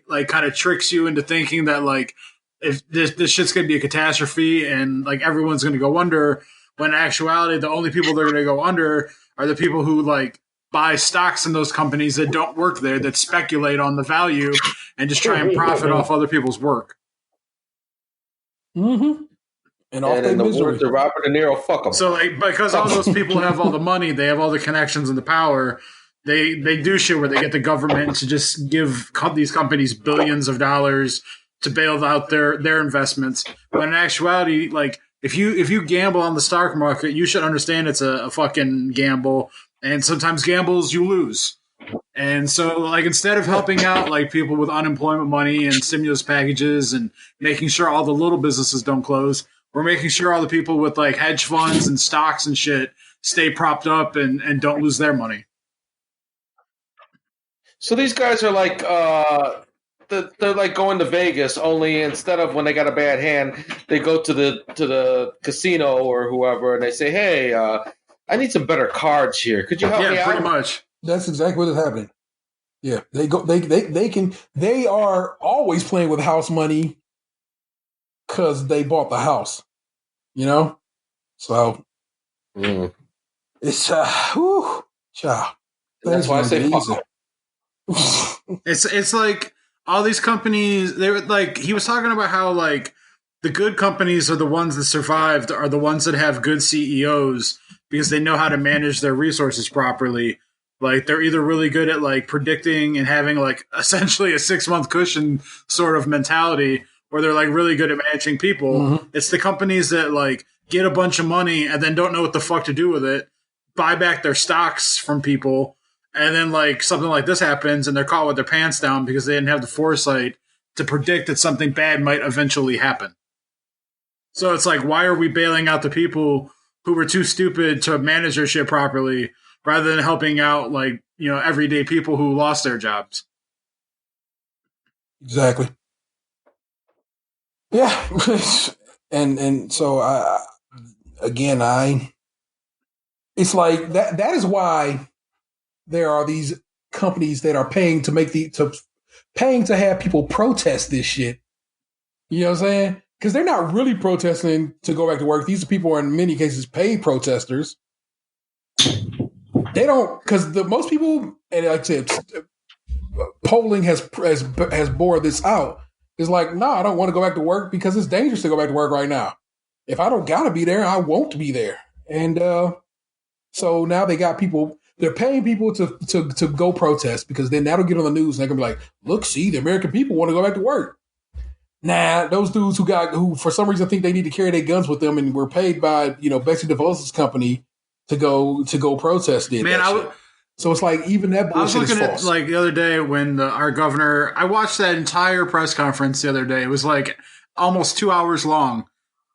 like kind of tricks you into thinking that like if this shit's going to be a catastrophe and like everyone's going to go under, when in actuality the only people that are going to go under are the people who like buy stocks in those companies that don't work there, that speculate on the value and just try and profit off other people's work. Mm-hmm. And in the words of Robert De Niro, fuck them. So, like, because all those people have all the money, they have all the connections and the power. They do shit where they get the government to just give these companies billions of dollars to bail out their investments. But in actuality, like if you gamble on the stock market, you should understand it's a fucking gamble. And sometimes gambles you lose. And so, like, instead of helping out like people with unemployment money and stimulus packages and making sure all the little businesses don't close, we're making sure all the people with like hedge funds and stocks and shit stay propped up and don't lose their money. So these guys are like, they're like going to Vegas. Only instead of when they got a bad hand, they go to the casino or whoever, and they say, "Hey, I need some better cards here. Could you help me out?" Yeah, pretty much. That's exactly what is happening. Yeah, they go. They are always playing with house money because they bought the house. You know, so it's child. That's why I say fuck. It's like all these companies. They were like he was talking about how like the good companies are the ones that survived, are the ones that have good CEOs because they know how to manage their resources properly. Like they're either really good at like predicting and having like essentially a 6-month cushion sort of mentality, or they're like really good at managing people. Mm-hmm. It's the companies that like get a bunch of money and then don't know what the fuck to do with it, buy back their stocks from people, and then like something like this happens and they're caught with their pants down because they didn't have the foresight to predict that something bad might eventually happen. So it's like, why are we bailing out the people who were too stupid to manage their shit properly rather than helping out, like, everyday people who lost their jobs? Exactly. Yeah. and so it's like that is why there are these companies that are paying to have people protest this shit. You know what I'm saying? Because they're not really protesting to go back to work. These people are in many cases paid protesters. They don't, because most people, and like I said, polling has bore this out. It's like, no, I don't want to go back to work because it's dangerous to go back to work right now. If I don't gotta be there, I won't be there. And so now they got people. They're paying people to go protest because then that'll get on the news and they're gonna be like, look, see, the American people want to go back to work. Nah, those dudes who for some reason think they need to carry their guns with them and were paid by Betsy DeVos's company to go protest it. Man, so it's like even that bullshit is false. I was looking at the other day when our governor. I watched that entire press conference the other day. It was like almost 2 hours long,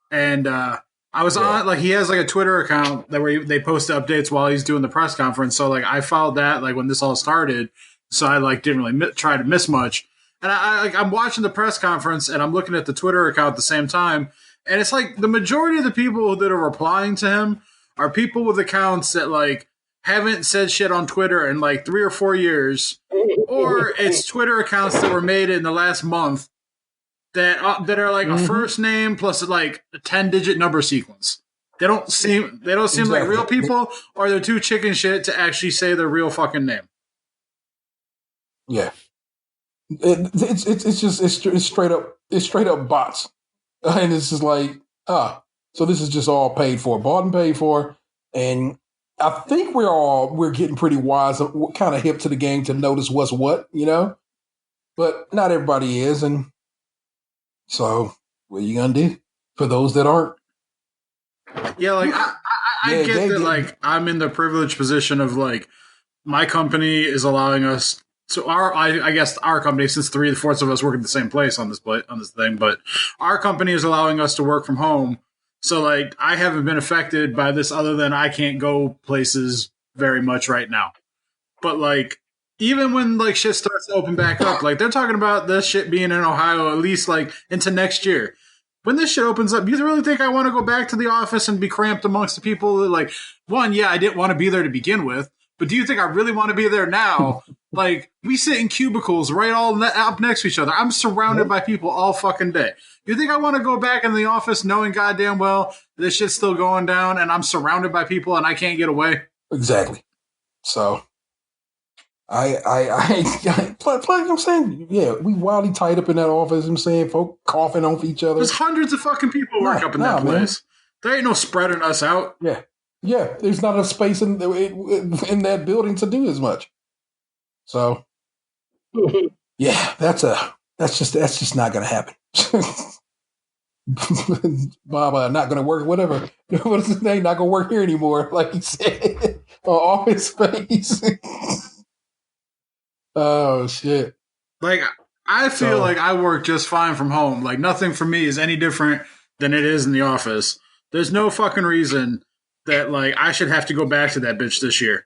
and I was on he has a Twitter account where they post updates while he's doing the press conference. So I followed that when this all started. So I didn't really try to miss much. And I'm watching the press conference and I'm looking at the Twitter account at the same time. And it's the majority of the people that are replying to him are people with accounts that haven't said shit on Twitter in 3 or 4 years, or it's Twitter accounts that were made in the last month that are a first name plus a 10-digit number sequence. They don't seem exactly like real people, or they're too chicken shit to actually say their real fucking name. Yeah. It's straight up bots, and it's just so this is just all paid for, bought and paid for, and I think we're getting pretty wise, kind of hip to the game to notice what's what, but not everybody is, and so what are you gonna do for those that aren't? Yeah, I get that. I'm in the privileged position of my company is allowing us. So I guess our company, since 3/4 of us work at the same place on this thing, but our company is allowing us to work from home. So I haven't been affected by this other than I can't go places very much right now. But even when shit starts to open back up, they're talking about this shit being in Ohio at least into next year. When this shit opens up, you really think I want to go back to the office and be cramped amongst the people that one, yeah, I didn't want to be there to begin with, but do you think I really want to be there now? We sit in cubicles right all up next to each other. I'm surrounded by people all fucking day. You think I want to go back in the office knowing goddamn well this shit's still going down and I'm surrounded by people and I can't get away? Exactly. So I'm saying, yeah, we wildly tied up in that office. I'm saying, folk coughing on each other. There's hundreds of fucking people work up in that place. Man. There ain't no spreading us out. Yeah. There's not enough space in that building to do as much. So, yeah, that's just not going to happen. Baba, not going to work. Whatever. What is his name? Not going to work here anymore. Like he said, office space. Oh shit! I feel I work just fine from home. Nothing for me is any different than it is in the office. There's no fucking reason that I should have to go back to that bitch this year.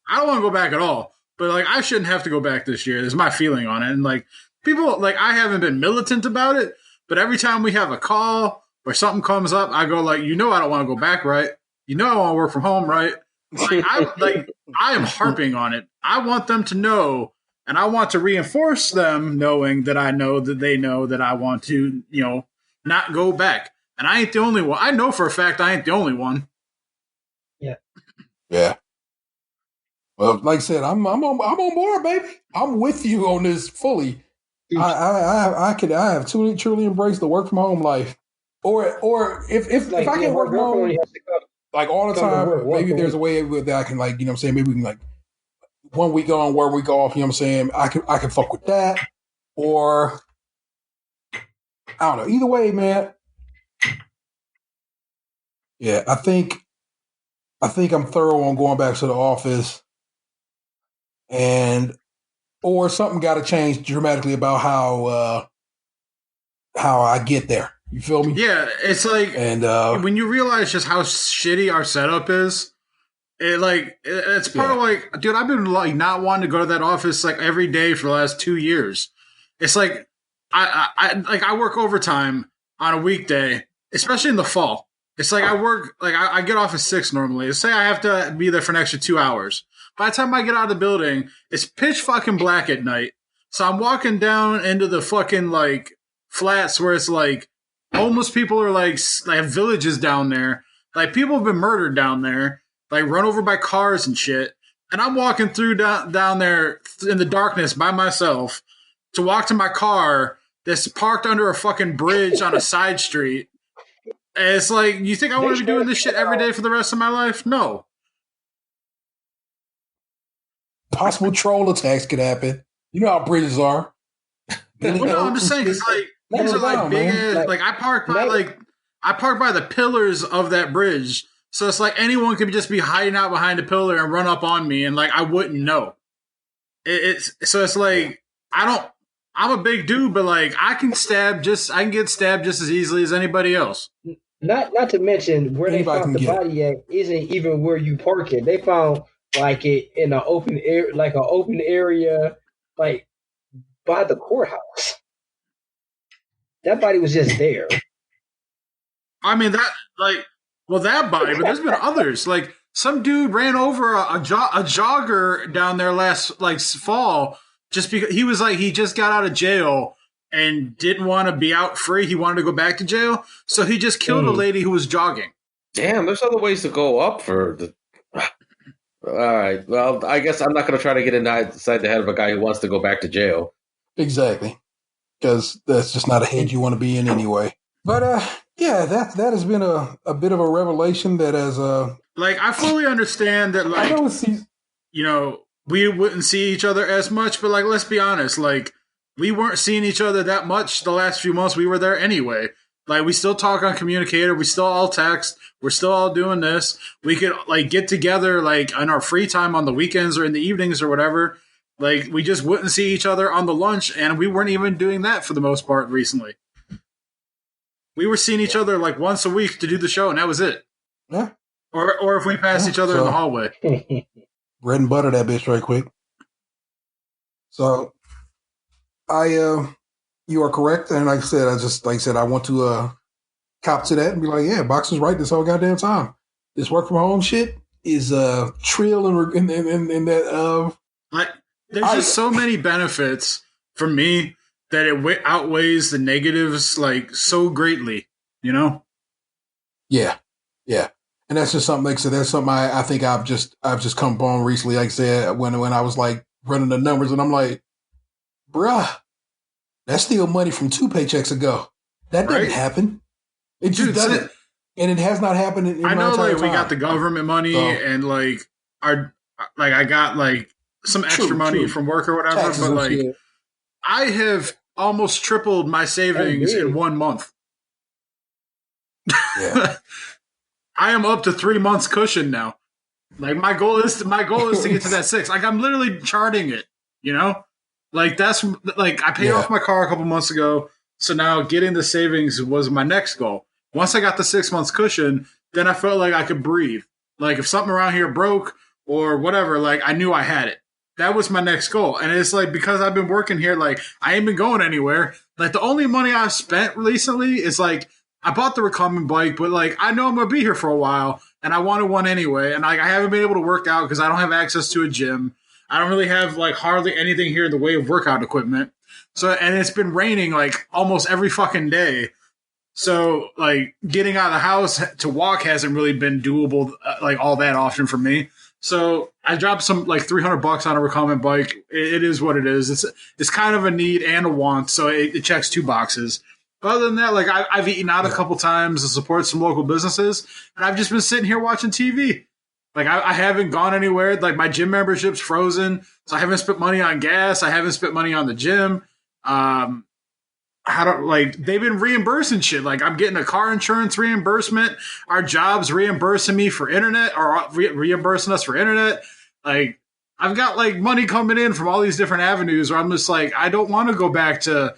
I don't want to go back at all. But I shouldn't have to go back this year. There's my feeling on it. And people I haven't been militant about it, but every time we have a call or something comes up, I go I don't want to go back, right? I want to work from home, right? I am harping on it. I want them to know, and I want to reinforce them knowing that I know that they know that I want to, not go back. And I ain't the only one. I know for a fact I ain't the only one. Yeah. Well, like I said, I'm on board, baby. I'm with you on this fully. I have truly embraced the work from home life, or if I can work from home all the time, maybe there's a way that I can maybe we can 1 week on, 1 week off. You know what I'm saying? I can fuck with that, or I don't know. Either way, man. Yeah, I think I'm thorough on going back to the office. And or something got to change dramatically about how I get there. You feel me? Yeah, it's like, and when you realize just how shitty our setup is, it's part of like, dude, I've been like not wanting to go to that office like every day for the last 2 years. It's like I work overtime on a weekday, especially in the fall. It's like I get off at 6 normally. Say I have to be there for an extra 2 hours. By the time I get out of the building, it's pitch fucking black at night. So I'm walking down into the fucking like flats where it's like homeless people are like have villages down there. Like people have been murdered down there, like run over by cars and shit. And I'm walking through down there in the darkness by myself to walk to my car that's parked under a fucking bridge on a side street. And it's like, you think I want to be doing this shit every day for the rest of my life? No. Possible troll attacks could happen. You know how bridges are. Well, no, I'm just saying, because like these are like big ass. Like I park by the pillars of that bridge, so it's like anyone could just be hiding out behind a pillar and run up on me, and like I wouldn't know. It's like I'm a big dude, but like I can get stabbed just as easily as anybody else. Not to mention where they found the body at isn't even where you park it. They found like it in an open air, like an open area, like by the courthouse. That body was just there. I mean that body, but there's been others. Like some dude ran over a jogger down there last like fall just because he was like he just got out of jail and didn't want to be out free. He wanted to go back to jail, so he just killed a lady who was jogging. Damn, there's other ways to go up for the. All right. Well, I guess I'm not going to try to get inside the head of a guy who wants to go back to jail. Exactly, because that's just not a head you want to be in anyway. But yeah, that has been a bit of a revelation that as like I fully understand that like you know we wouldn't see each other as much, but like let's be honest, like we weren't seeing each other that much the last few months we were there anyway. Like we still talk on communicator, we still all text, we're still all doing this. We could like get together like on our free time on the weekends or in the evenings or whatever. Like we just wouldn't see each other on the lunch, and we weren't even doing that for the most part recently. We were seeing each other like once a week to do the show, and that was it. Yeah. Or if we passed each other in the hallway. Bread and butter that bitch right quick. So you are correct, and like I said, I want to cop to that and be like, yeah, Box is right this whole goddamn time. This work from home shit is trill in that like there's just so many benefits for me that it outweighs the negatives like so greatly, you know? Yeah. And that's just something like I said, that's something I think I've just come upon recently. Like I said, when I was like running the numbers and I'm like, bruh, that's still money from 2 paychecks ago. That didn't happen. It just doesn't. And it has not happened in my entire time. We got the government money and like I got like some extra money from work or whatever, taxes, but like I have almost tripled my savings in 1 month. Yeah. I am up to 3 months cushion now. Like my goal is to get to that 6. Like I'm literally charting it, you know? Like that's like I paid off my car a couple months ago, so now getting the savings was my next goal. Once I got the 6 months cushion, then I felt like I could breathe. Like if something around here broke or whatever, like I knew I had it. That was my next goal. And it's like, because I've been working here, like I ain't been going anywhere. Like the only money I've spent recently is like, I bought the recumbent bike, but like, I know I'm going to be here for a while and I wanted one anyway. And like, I haven't been able to work out because I don't have access to a gym. I don't really have like hardly anything here in the way of workout equipment. So, and it's been raining like almost every fucking day. So like getting out of the house to walk hasn't really been doable like all that often for me. So I dropped some like $300 on a recumbent bike. It is what it is. It's kind of a need and a want. So it checks 2 boxes. But other than that, like I've eaten out a couple times to support some local businesses, and I've just been sitting here watching TV. Like I haven't gone anywhere. Like my gym membership's frozen, so I haven't spent money on gas. I haven't spent money on the gym. They've been reimbursing shit. Like I'm getting a car insurance reimbursement. Our job's reimbursing me for internet or reimbursing us for internet. Like I've got like money coming in from all these different avenues where I'm just like, I don't want to go back to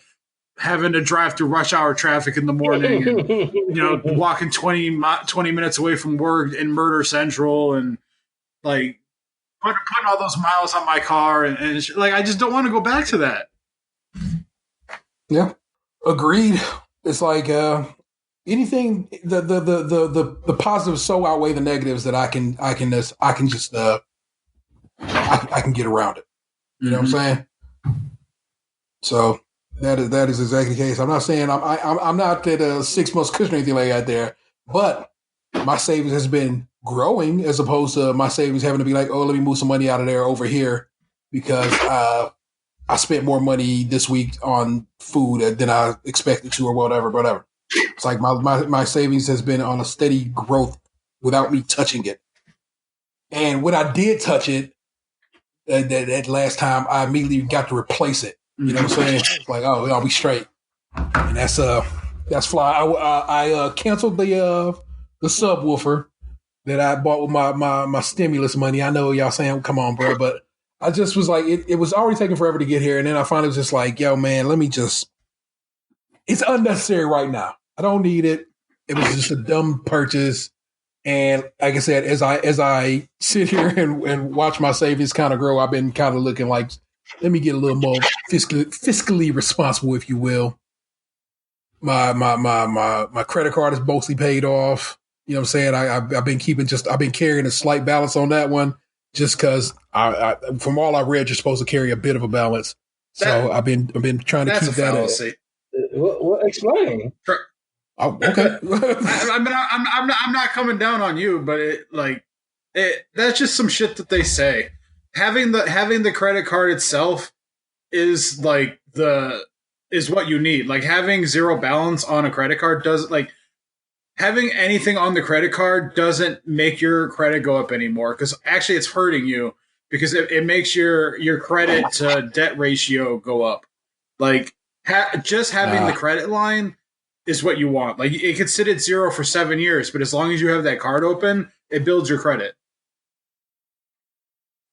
having to drive through rush hour traffic in the morning and, walking 20 minutes away from work in Murder Central and like putting all those miles on my car. And like, I just don't want to go back to that. Yeah. Agreed. It's like, anything, the positives so outweigh the negatives that I can get around it. You know what I'm saying? So that is exactly the case. I'm not saying I'm not at 6 months cushion or anything like that there, but my savings has been growing as opposed to my savings having to be like, oh, let me move some money out of there over here because I spent more money this week on food than I expected to or whatever. It's like my savings has been on a steady growth without me touching it. And when I did touch it, that last time, I immediately got to replace it. You know what I'm saying? It's like, oh, I'll be straight. And that's fly. I canceled the subwoofer that I bought with my stimulus money. I know y'all saying, come on, bro, but I just was like, it was already taking forever to get here. And then I finally was just like, yo, man, it's unnecessary right now. I don't need it. It was just a dumb purchase. And like I said, as I sit here and watch my savings kind of grow, I've been kind of looking like, let me get a little more fiscally responsible, if you will. My credit card is mostly paid off. You know what I'm saying? I've been carrying a slight balance on that one just because I from all I read, you're supposed to carry a bit of a balance. So I've been trying to keep that. That's a fallacy. What explain? Oh, okay. I'm not coming down on you, but that's just some shit that they say. Having the credit card itself is is what you need. Like having zero balance on a credit card having anything on the credit card doesn't make your credit go up anymore because actually it's hurting you because it makes your credit to debt ratio go up. Like just having the credit line is what you want. Like it could sit at 0 for 7 years, but as long as you have that card open, it builds your credit.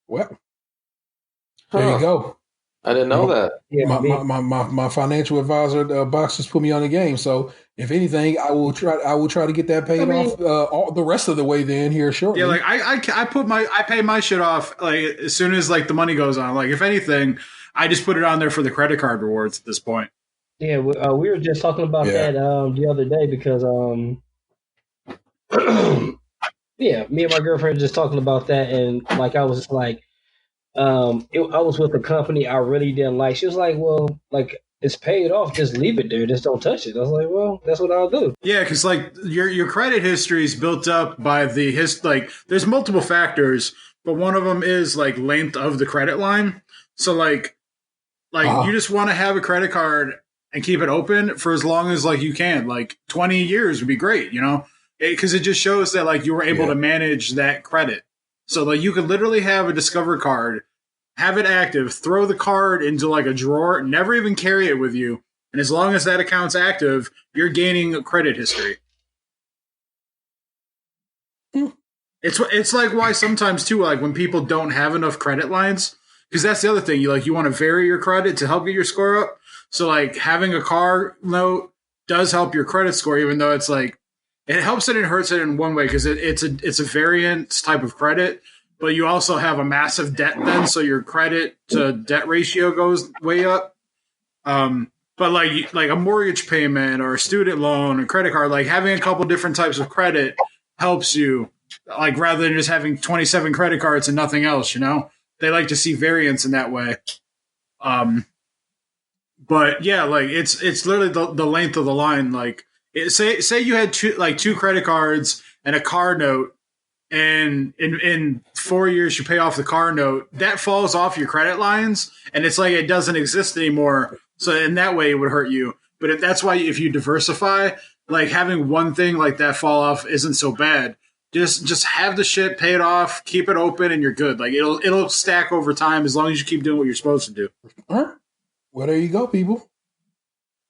Well, there you go. I didn't know that. Yeah, my financial advisor box just put me on the game. So if anything, I will try to get that paid off all the rest of the way then here shortly. Yeah, like I pay my shit off like as soon as like the money goes on. Like if anything, I just put it on there for the credit card rewards at this point. Yeah, we were just talking about that the other day because yeah, me and my girlfriend were just talking about that, and like I was like, I was with a company I really didn't like. She was like, "Well, like it's paid off, just leave it there, just don't touch it." I was like, "Well, that's what I'll do." Yeah, because like your credit history is built up by there's multiple factors, but one of them is like length of the credit line. So like you just want to have a credit card and keep it open for as long as like you can. Like 20 years would be great, because it just shows that like you were able to manage that credit. So like you could literally have a Discover card, have it active, throw the card into like a drawer, never even carry it with you, and as long as that account's active, you're gaining a credit history. It's like why sometimes too, like when people don't have enough credit lines, because that's the other thing. You want to vary your credit to help get your score up. So like having a car note does help your credit score, even though it's like it helps it and hurts it in one way because it's a variance type of credit, but you also have a massive debt then, so your credit to debt ratio goes way up. But like a mortgage payment or a student loan, a credit card, like having a couple different types of credit helps you. Like rather than just having 27 credit cards and nothing else, they like to see variance in that way. But yeah, like it's literally the length of the line. Like say you had two credit cards and a car note, and in 4 years you pay off the car note, that falls off your credit lines, and it's like it doesn't exist anymore. So in that way, it would hurt you. But that's why if you diversify, like having one thing like that fall off isn't so bad. Just have the shit, pay it off, keep it open, and you're good. Like it'll stack over time as long as you keep doing what you're supposed to do. All right. Well, there you go, people.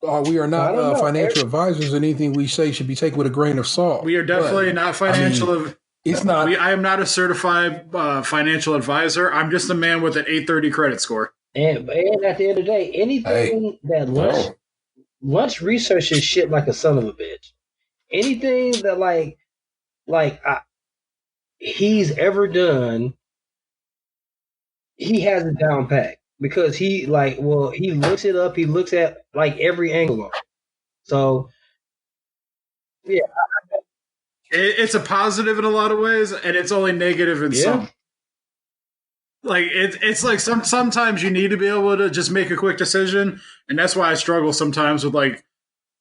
We are not financial advisors, and anything we say should be taken with a grain of salt. We are definitely not financial It's not. I am not a certified financial advisor. I'm just a man with an 830 credit score. And at the end of the day, anything that Lunch researches shit like a son of a bitch. Anything that he's ever done, he has it down pat because he looks it up. He looks at like every angle on it. So yeah, it's a positive in a lot of ways, and it's only negative in some. Like it's like sometimes you need to be able to just make a quick decision, and that's why I struggle sometimes with like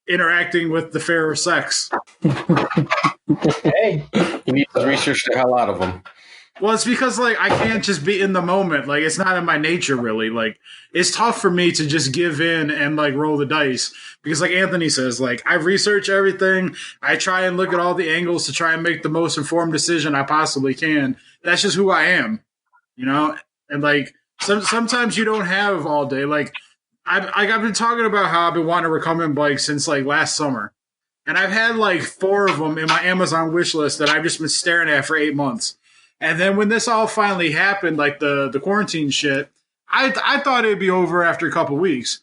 interacting with the fairer sex. Hey, you need to research the hell out of them. Well, it's because like I can't just be in the moment. Like it's not in my nature, really. Like it's tough for me to just give in and like roll the dice because, like Anthony says, like I research everything. I try and look at all the angles to try and make the most informed decision I possibly can. That's just who I am. You know, and like sometimes you don't have all day. Like I've been talking about how I've been wanting a recumbent bike since like last summer, and I've had like 4 of them in my Amazon wish list that I've just been staring at for 8 months. And then when this all finally happened, like the quarantine shit, I thought it'd be over after a couple weeks,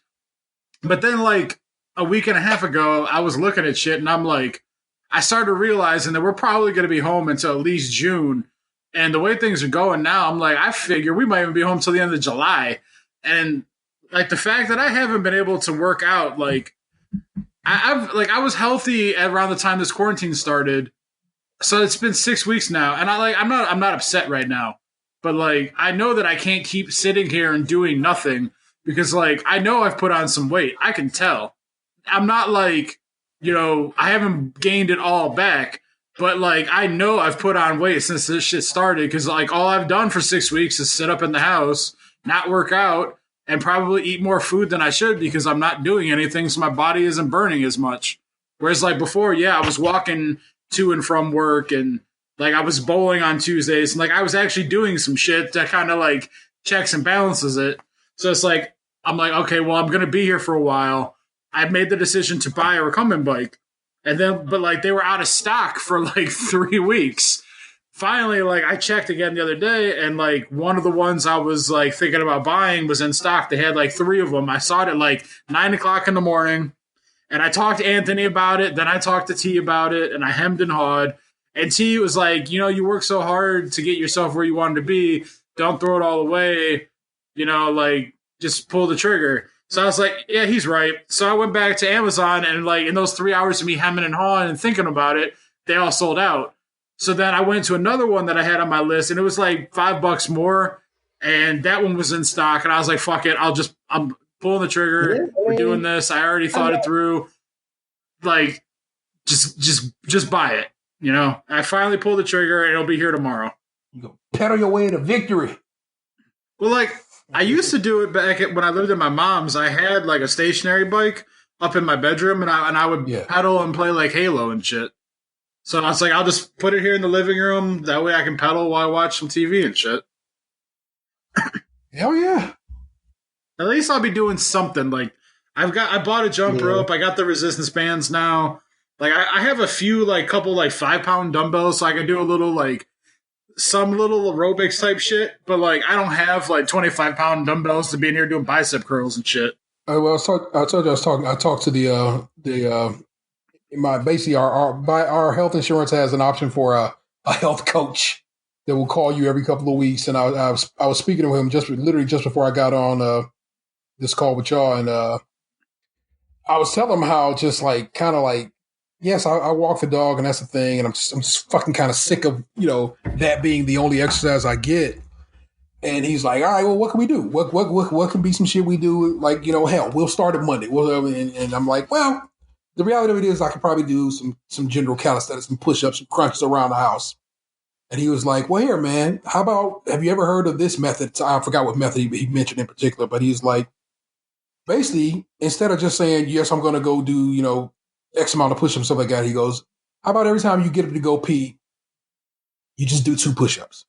but then like a week and a half ago, I was looking at shit, and I'm like, I started realizing that we're probably going to be home until at least June. And the way things are going now, I'm like, I figure we might even be home till the end of July. And like the fact that I haven't been able to work out, like I was healthy around the time this quarantine started. So it's been 6 weeks now. And I'm not upset right now, but like, I know that I can't keep sitting here and doing nothing because like, I know I've put on some weight. I can tell. I'm not like, you know, I haven't gained it all back. But, like, I know I've put on weight since this shit started because, like, all I've done for 6 weeks is sit up in the house, not work out, and probably eat more food than I should because I'm not doing anything, so my body isn't burning as much. Whereas, like, before, yeah, I was walking to and from work, and, like, I was bowling on Tuesdays, and, like, I was actually doing some shit that kind of, like, checks and balances it. So it's like, I'm like, okay, well, I'm going to be here for a while. I've made the decision to buy a recumbent bike. And then, but like they were out of stock for like 3 weeks. Finally, like I checked again the other day, and like one of the ones I was like thinking about buying was in stock. They had like 3 of them. I saw it at like 9 o'clock in the morning, and I talked to Anthony about it. Then I talked to T about it, and I hemmed and hawed. And T was like, you know, you work so hard to get yourself where you wanted to be. Don't throw it all away. You know, like just pull the trigger. So I was like, yeah, he's right. So I went back to Amazon, and like in those 3 hours of me hemming and hawing and thinking about it, they all sold out. So then I went to another one that I had on my list, and it was like $5 more, and that one was in stock. And I was like, fuck it, I'm pulling the trigger. We're doing this. I already thought it through. Like, just buy it. You know, I finally pulled the trigger, and it'll be here tomorrow. You go pedal your way to victory. Well, like, I used to do it back when I lived at my mom's. I had like a stationary bike up in my bedroom, and I would pedal and play like Halo and shit. So I was like, I'll just put it here in the living room. That way I can pedal while I watch some TV and shit. Hell yeah. At least I'll be doing something. Like I bought a jump rope. I got the resistance bands now. Like I have a few like couple like 5-pound dumbbells, so I can do a little like some little aerobics type shit, but like I don't have like 25-pound dumbbells to be in here doing bicep curls and shit. Well, I told you I talked to basically our health insurance has an option for a health coach that will call you every couple of weeks, and I was speaking to him literally just before I got on this call with y'all, and I was telling him how just like kind of like. Yes, I walk the dog, and that's the thing. And I'm just fucking kind of sick of, you know, that being the only exercise I get. And he's like, all right, well, what can we do? What can be some shit we do? Like, you know, hell, we'll start at Monday. And I'm like, well, the reality of it is I could probably do some general calisthenics, some push-ups, some crunches around the house. And he was like, well, here, man, how about, have you ever heard of this method? I forgot what method he mentioned in particular, but he's like, basically, instead of just saying, yes, I'm going to go do, you know, X amount of push-ups, stuff like that. He goes, how about every time you get up to go pee, you just do 2 push-ups?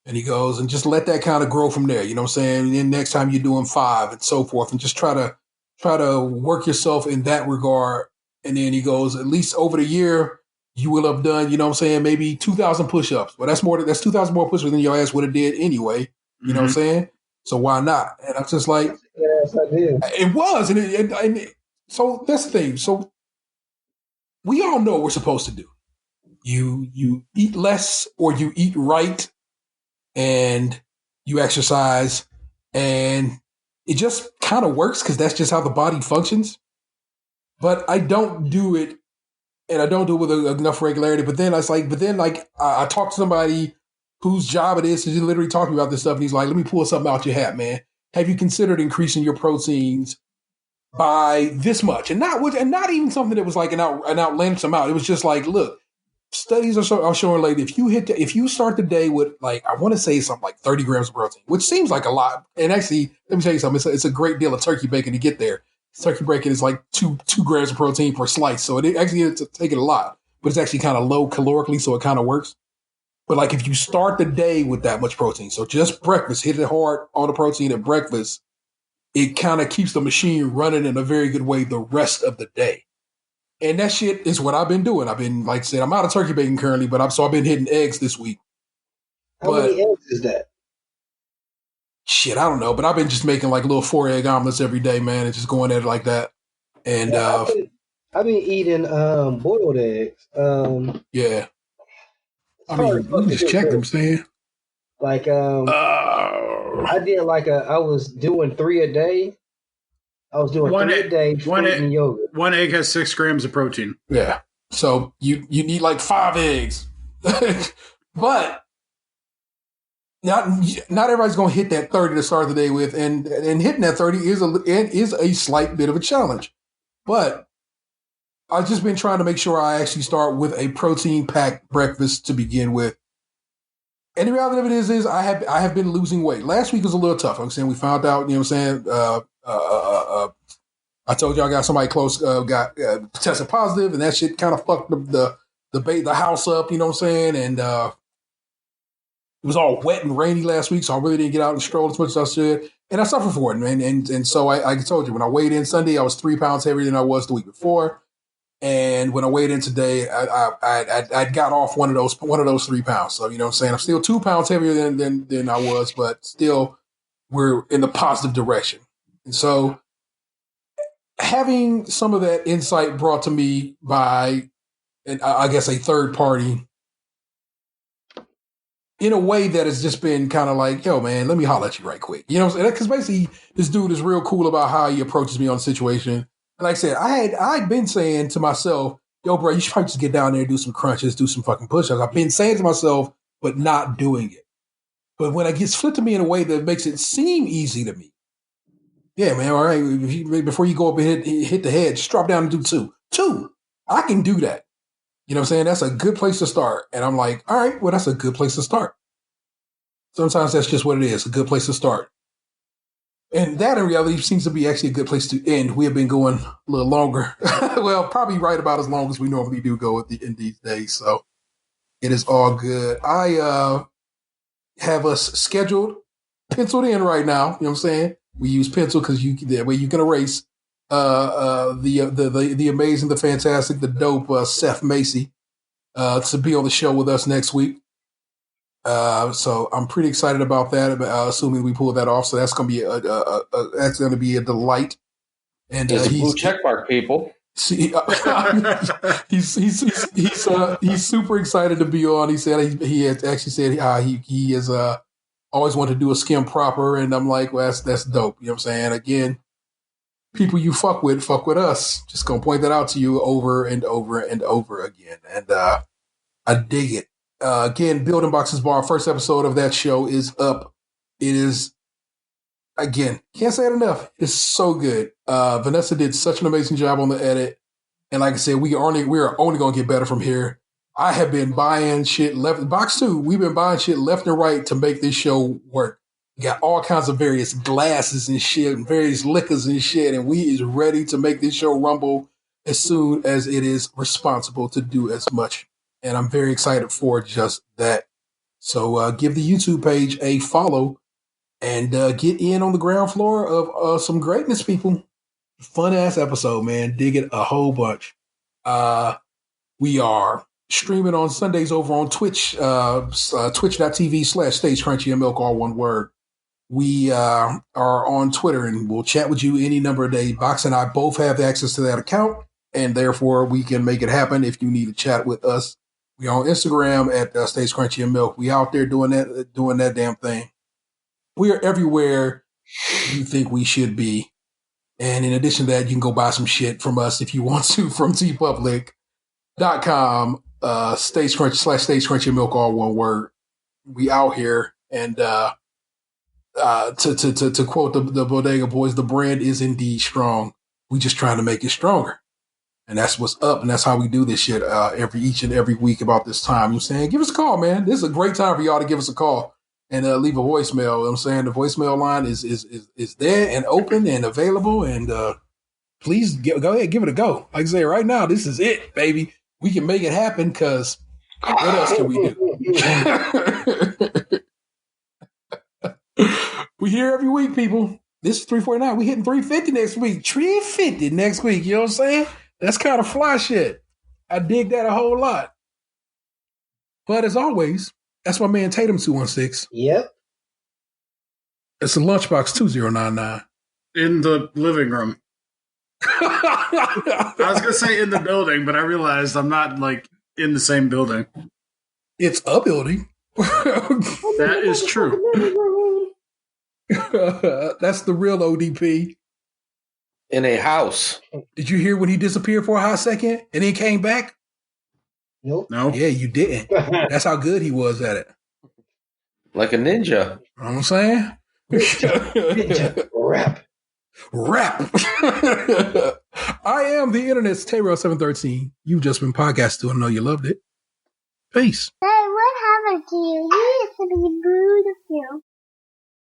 And he goes, and just let that kind of grow from there. You know what I'm saying? And then next time you're doing 5 and so forth, and just try to work yourself in that regard. And then he goes, at least over the year, you will have done, you know what I'm saying, maybe 2,000 push-ups. Well, that's 2,000 more push-ups than your ass would have did anyway. You know what I'm saying? So why not? And I'm just like, Yes, I did. it was. So that's the thing. So we all know what we're supposed to do. You eat less or you eat right and you exercise, and it just kind of works because that's just how the body functions. But I don't do it, and I don't do it with enough regularity. But then I talk to somebody whose job it is to literally talk to me about this stuff, and he's like, "Let me pull something out your hat, man. Have you considered increasing your proteins by this much?" And not even something that was like an outlandish amount. It was just like, look, studies are showing like if you start the day with, like, I want to say something like 30 grams of protein, which seems like a lot. And actually, let me tell you something. It's a great deal of turkey bacon to get there. Turkey bacon is like two grams of protein per slice. So it actually is taking a lot, but it's actually kind of low calorically. So it kind of works. But like if you start the day with that much protein, so just breakfast, hit it hard on the protein at breakfast, it kind of keeps the machine running in a very good way the rest of the day. And that shit is what I've been doing. I've been, like I said, I'm out of turkey bacon currently, but I've been hitting eggs this week. How many eggs is that? Shit, I don't know, but I've been just making like little 4-egg omelets every day, man, and just going at it like that. And I've been eating boiled eggs. Yeah. I mean, you just check them, saying. Like I did I was doing 3 a day. I was doing 3 a day, eating yogurt. 1 egg has 6 grams of protein. Yeah. So you need like 5 eggs. But not everybody's going to hit that 30 to start the day with, and hitting that 30 is a slight bit of a challenge. But I've just been trying to make sure I actually start with a protein-packed breakfast to begin with. And the reality of it is I have been losing weight. Last week was a little tough. I'm saying we found out, you know what I'm saying, I told you I got somebody close got tested positive, and that shit kind of fucked the house up, you know what I'm saying? And it was all wet and rainy last week, so I really didn't get out and stroll as much as I should. And I suffered for it, man. And so I told you, when I weighed in Sunday, I was 3 pounds heavier than I was the week before. And when I weighed in today, I got off one of those 3 pounds. So, you know what I'm saying? I'm still 2 pounds heavier than I was, but still we're in the positive direction. And so having some of that insight brought to me by, and I guess, a third party, in a way that has just been kind of like, yo, man, let me holler at you right quick. You know what I'm saying? Because basically this dude is real cool about how he approaches me on the situation. And like I said, I'd been saying to myself, yo, bro, you should probably just get down there and do some crunches, do some fucking push-ups. I've been saying to myself, but not doing it. But when it gets flipped to me in a way that makes it seem easy to me, yeah, man, all right, before you go up and hit the head, just drop down and do 2. 2, I can do that. You know what I'm saying? That's a good place to start. And I'm like, all right, well, that's a good place to start. Sometimes that's just what it is, a good place to start. And that, in reality, seems to be actually a good place to end. We have been going a little longer. Well, probably right about as long as we normally do go in these days. So it is all good. I have us scheduled, penciled in right now. You know what I'm saying? We use pencil because that way you can erase the amazing, the fantastic, the dope Seth Macy to be on the show with us next week. So I'm pretty excited about that. Assuming we pull that off, so that's going to be a delight. And he's blue checkmark, people. See, he's super excited to be on. He said he had actually said he is always wanted to do a skim proper, and I'm like, well, that's dope. You know what I'm saying? Again, people you fuck with us. Just gonna point that out to you over and over and over again, and I dig it. Again, Building Boxes Bar, first episode of that show is up. It is, again, can't say it enough. It's so good. Vanessa did such an amazing job on the edit. And like I said, we are only going to get better from here. I have been buying shit left. Box 2, we've been buying shit left and right to make this show work. We got all kinds of various glasses and shit and various liquors and shit. And we is ready to make this show rumble as soon as it is responsible to do as much. And I'm very excited for just that. So give the YouTube page a follow and get in on the ground floor of some greatness, people. Fun ass episode, man. Dig it a whole bunch. We are streaming on Sundays over on Twitch, twitch.tv/Stage Crunchy and Milk, all one word. We are on Twitter, and we'll chat with you any number of days. Box and I both have access to that account, and therefore we can make it happen if you need to chat with us. We are on Instagram at Stage Crunchy and Milk. We out there doing that damn thing. We are everywhere you think we should be. And in addition to that, you can go buy some shit from us if you want to from tpublic.com, Stage Crunchy and Milk, all one word. We out here. And to quote the Bodega Boys, the brand is indeed strong. We just trying to make it stronger. And that's what's up. And that's how we do this shit each and every week about this time. You know what I'm saying? Give us a call, man. This is a great time for y'all to give us a call and leave a voicemail. You know what I'm saying? The voicemail line is there and open and available. And please go ahead, give it a go. Like I say, right now, this is it, baby. We can make it happen because what else can we do? We here every week, people. This is 349. We hitting 350 next week. 350 next week. You know what I'm saying? That's kind of fly shit. I dig that a whole lot. But as always, that's my man Tatum 216. Yep. It's a Lunchbox 2099. In the living room. I was going to say in the building, but I realized I'm not like in the same building. It's a building. That is true. That's the real ODP. In a house. Did you hear when he disappeared for a hot second and then came back? Nope. No. Yeah, you didn't. That's how good he was at it. Like a ninja. You know what I'm saying? Ninja. Rap. I am the internet's Tayrell713. You've just been podcasting. I know you loved it. Peace. Hey, what happened to you? You used to be beautiful.